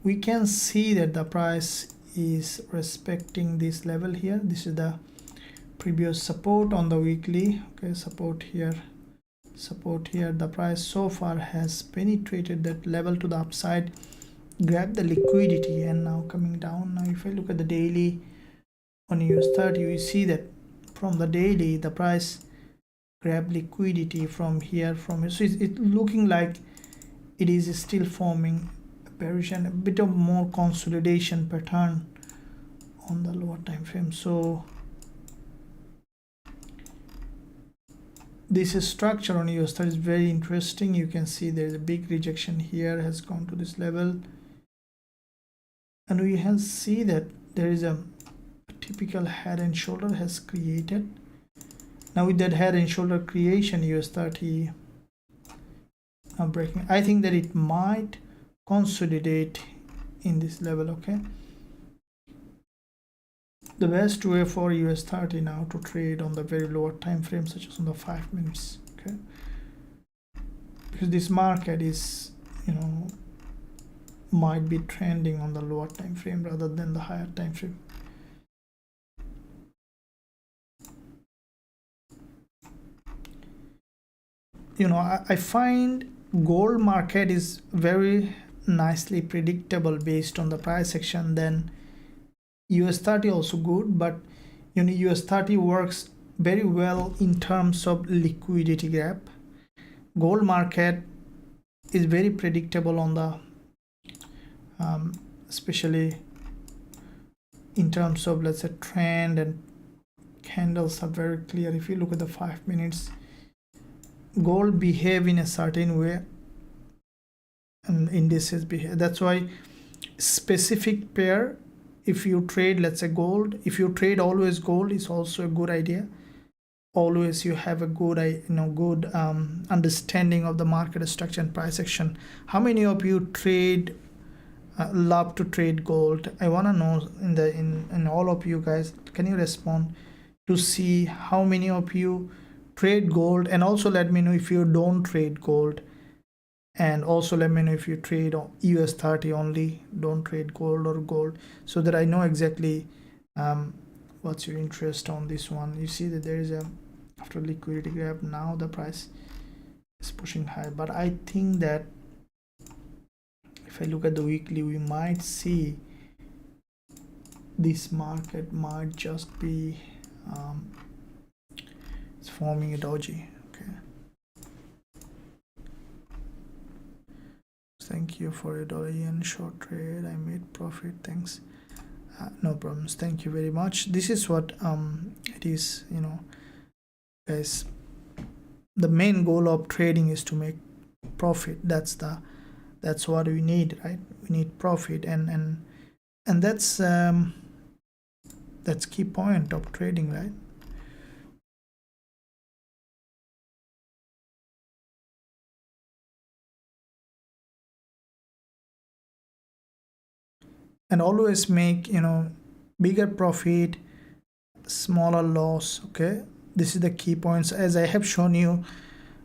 we can see that the price is respecting this level here. This is the previous support on the weekly. Okay, support here, support here. The price so far has penetrated that level to the upside, grabbed the liquidity, and now coming down. Now if I look at the daily on US30, we see that from the daily the price grab liquidity from here, so it's looking like it is still forming a bearish and a bit of more consolidation pattern on the lower time frame. So this structure on US30 is very interesting. You can see there is a big rejection here, has gone to this level, and we can see that there is a typical head and shoulder has created. Now with that head and shoulder creation, US30 now breaking. I think that it might consolidate in this level. Okay, the best way for US30 now to trade on the very lower time frame, such as on the 5 minutes. Okay, because this market is, you know, might be trending on the lower time frame rather than the higher time frame. You know, I find gold market is very nicely predictable based on the price action. Then US30 also good, but you know, US30 works very well in terms of liquidity gap. Gold market is very predictable on the especially in terms of, let's say, trend, and candles are very clear. If you look at the 5 minutes, gold behave in a certain way and indices behave. That's why specific pair, if you trade, let's say gold, if you trade always gold, is also a good idea. always you have a good good understanding of the market structure and price action. How many of you trade love to trade gold? I want to know in all of you guys, can you respond to see how many of you trade gold? And also let me know if you don't trade gold, and also let me know if you trade US30 only, don't trade gold or gold, so that I know exactly what's your interest on this one. You see that there is a after liquidity gap, now the price is pushing high, but I think that if I look at the weekly, we might see this market might just be it's forming a doji. Okay, thank you for your dollar yen short trade. I made profit, thanks. No problems, thank you very much. This is what it is, guys. The main goal of trading is to make profit. That's what we need, right? We need profit, and that's key point of trading, right? And always make bigger profit, smaller loss. Okay, this is the key points as I have shown you,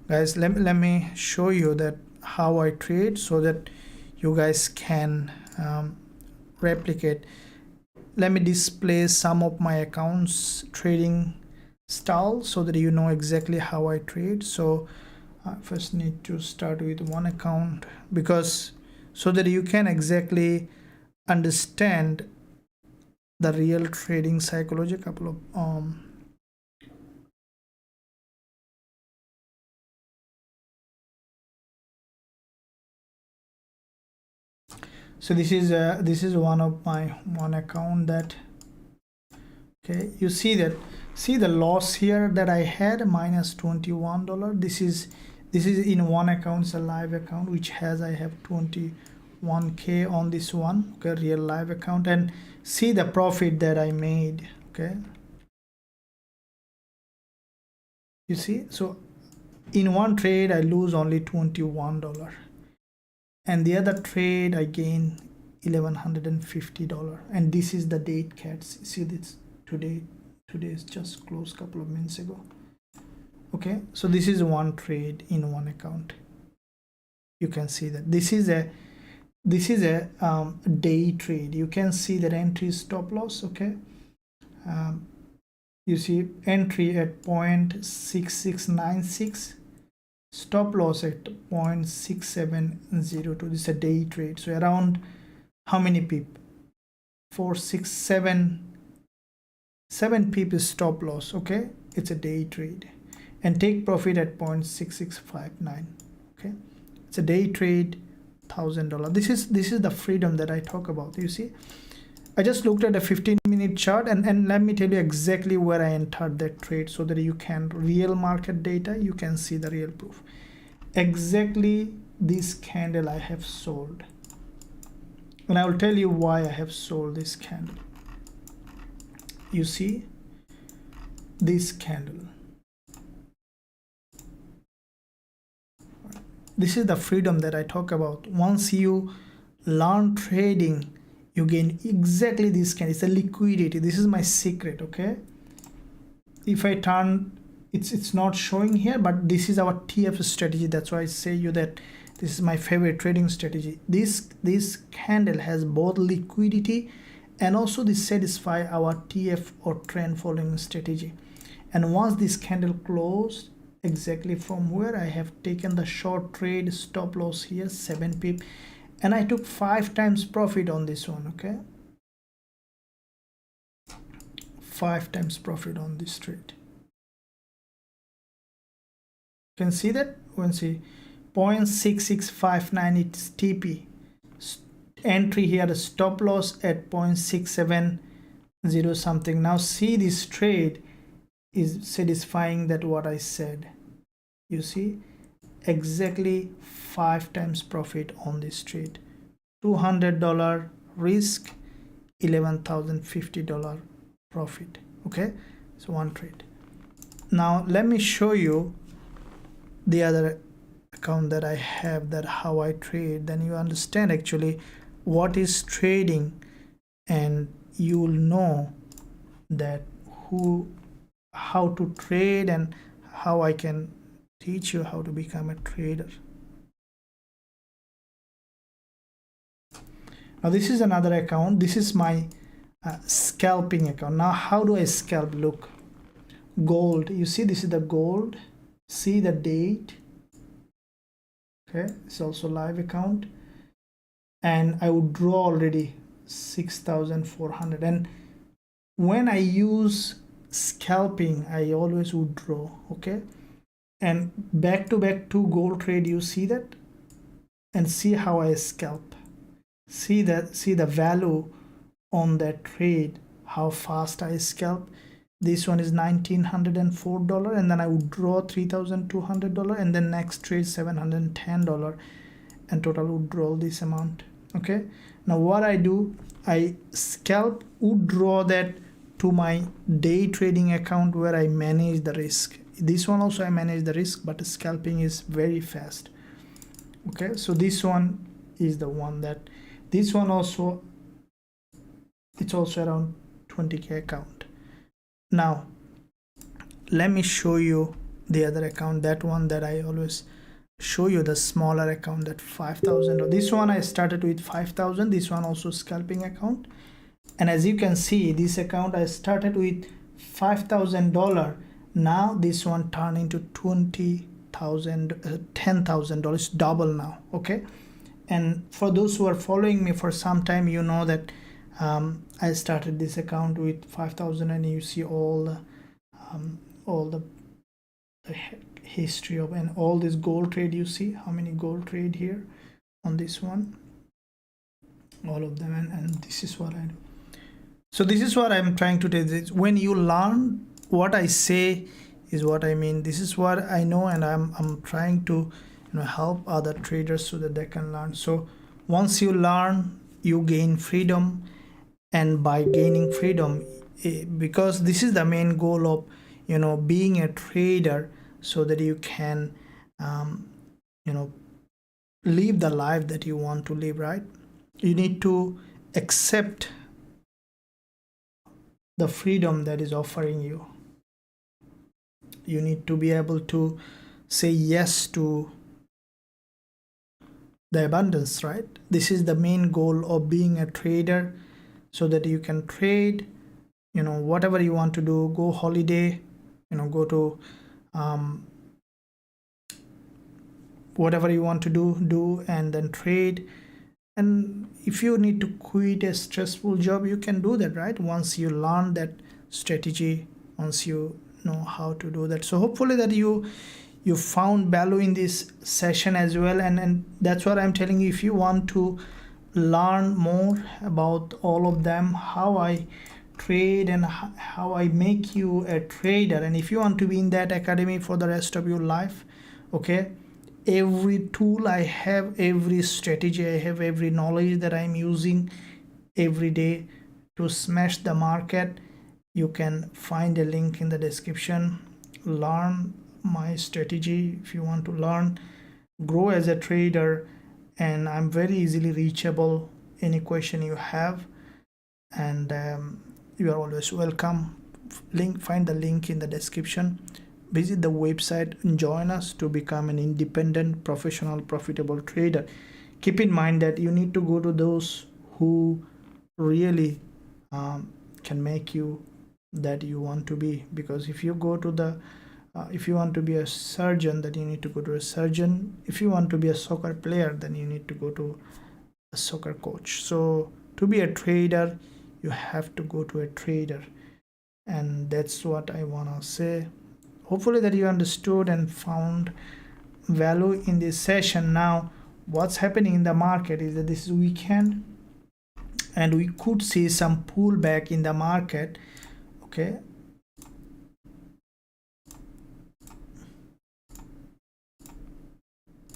guys. Let me show you that how I trade, so that you guys can replicate. Let me display some of my accounts trading style, so that you know exactly how I trade. So I first need to start with one account, because so that you can exactly understand the real trading psychology. A couple of so this is one of my one account that, okay, you see the loss here that I had, minus $21. This is in one account. It's a live account which has, I have 21k on this one. Okay, real live account, and see the profit that I made. Okay, you see, so in one trade I lose only $21, and the other trade I gain $1,150. And this is the date cats. See this, today is just closed a couple of minutes ago. Okay, so this is one trade in one account. You can see that this is a day trade. You can see that entry stop loss. Okay, you see entry at 0.6696, stop loss at 0.6702. This is a day trade. So around how many pip? 4, 6, 7 pip is stop loss. Okay, it's a day trade, and take profit at 0.6659. Okay, it's a day trade, $1,000. This is the freedom that I talk about. You see, I just looked at a 15-minute chart, and let me tell you exactly where I entered that trade, so that you can real market data, you can see the real proof. Exactly this candle I have sold, and I will tell you why I have sold this candle. You see this candle, this is the freedom that I talk about. Once you learn trading, you gain exactly this candle. It's a liquidity. This is my secret. Okay, if I turn, it's not showing here, but this is our TF strategy. That's why I say you that this is my favorite trading strategy. This candle has both liquidity, and also this satisfy our TF or trend following strategy. And once this candle closed exactly from where I have taken the short trade, stop loss here 7 pip, and I took 5 times profit on this one. Okay, 5 times profit on this trade. You can see that when see 0.6659, it's TP. Entry here, the stop loss at 0.670 something. Now see, this trade is satisfying that what I said. You see exactly 5 times profit on this trade. $200 risk, $11,050 profit. Okay, so one trade. Now let me show you the other account that I have, that how I trade. Then you understand actually what is trading, and you will know that how to trade and how I can teach you how to become a trader. Now this is another account. This is my scalping account. Now how do I scalp? Look, gold, you see this is the gold, see the date. Okay, it's also live account, and I would draw already 6,400. And when I use scalping, I always would draw. Okay, and back to back 2 gold trade, you see that, and see how I scalp. See the value on that trade, how fast I scalp. This one is $1,904, and then I would draw $3,200, and then next trade $710, and total would draw this amount. Okay, now what I do, I scalp, would draw that to my day trading account where I manage the risk. This one also I manage the risk, but scalping is very fast. Okay, so this one is the one that, this one also, it's also around 20k account. Now let me show you the other account, that one that I always show you, the smaller account, that 5,000. This one I started with 5,000. This one also scalping account, and as you can see, this account I started with $5,000. Now this one turned into $10,000, double now. Okay, and for those who are following me for some time, you know that I started this account with 5,000, and you see all the history of, and all this gold trade. You see how many gold trade here on this one, all of them, and this is what I do. So this is what I'm trying to tell you. When you learn what I say is what I mean. This is what I know, and I'm trying to help other traders so that they can learn. So once you learn, you gain freedom, and by gaining freedom, because this is the main goal of being a trader, so that you can live the life that you want to live, right? You need to accept the freedom that is offering you. You need to be able to say yes to the abundance, right? This is the main goal of being a trader, so that you can trade whatever you want to do. Go holiday, go to whatever you want to do, and then trade. And if you need to quit a stressful job, you can do that, right? Once you learn that strategy, once you know how to do that. So hopefully that you found value in this session as well, and that's what I'm telling you. If you want to learn more about all of them, how I trade and how I make you a trader, and if you want to be in that academy for the rest of your life, okay, every tool I have, every strategy I have, every knowledge that I'm using every day to smash the market, you can find a link in the description. Learn my strategy if you want to learn, grow as a trader, and I'm very easily reachable. Any question you have, and you are always welcome. Find the link in the description. Visit the website and join us to become an independent, professional, profitable trader. Keep in mind that you need to go to those who really can make you that you want to be. Because if you go to the if you want to be a surgeon, then you need to go to a surgeon. If you want to be a soccer player, then you need to go to a soccer coach. So to be a trader, you have to go to a trader, and that's what I want to say. Hopefully that you understood and found value in this session. Now what's happening in the market is that this is weekend, and we could see some pullback in the market. Okay,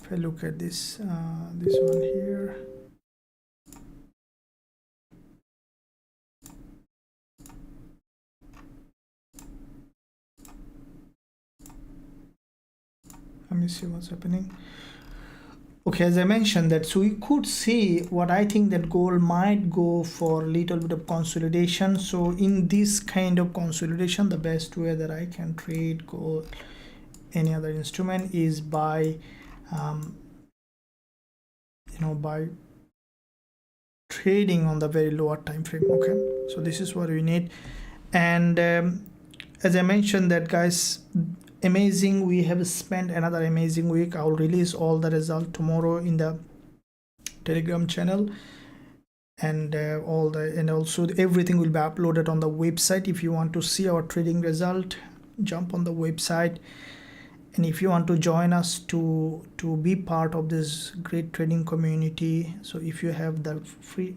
if I look at this this one here, Let me see what's happening. Okay, as I mentioned that, so we could see what I think that gold might go for a little bit of consolidation. So in this kind of consolidation, the best way that I can trade gold, any other instrument, is by by trading on the very lower time frame. Okay, so this is what we need. And as I mentioned that, guys, amazing, we have spent another amazing week. I'll release all the result tomorrow in the Telegram channel, and also everything will be uploaded on the website. If you want to see our trading result, jump on the website. And if you want to join us to be part of this great trading community, so if you have the free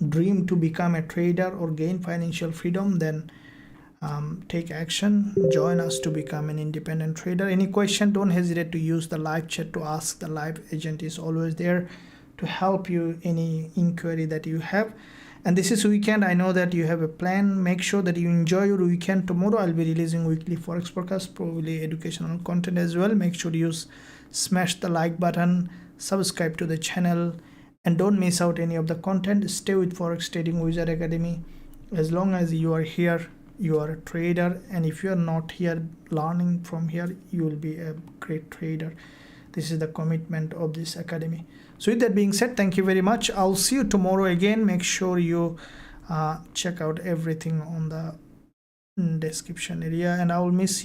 dream to become a trader or gain financial freedom, then take action, join us to become an independent trader. Any question, don't hesitate to use the live chat to ask. The live agent is always there to help you any inquiry that you have. And this is weekend. I know that you have a plan. Make sure that you enjoy your weekend. Tomorrow I'll be releasing weekly Forex podcast, probably educational content as well. Make sure you smash the like button, subscribe to the channel, and don't miss out any of the content. Stay with Forex Trading Wizard Academy. As long as you are here, you are a trader, and if you are not here learning from here, you will be a great trader. This is the commitment of this academy. So with that being said, thank you very much. I'll see you tomorrow again. Make sure you check out everything on the description area, and I will miss you.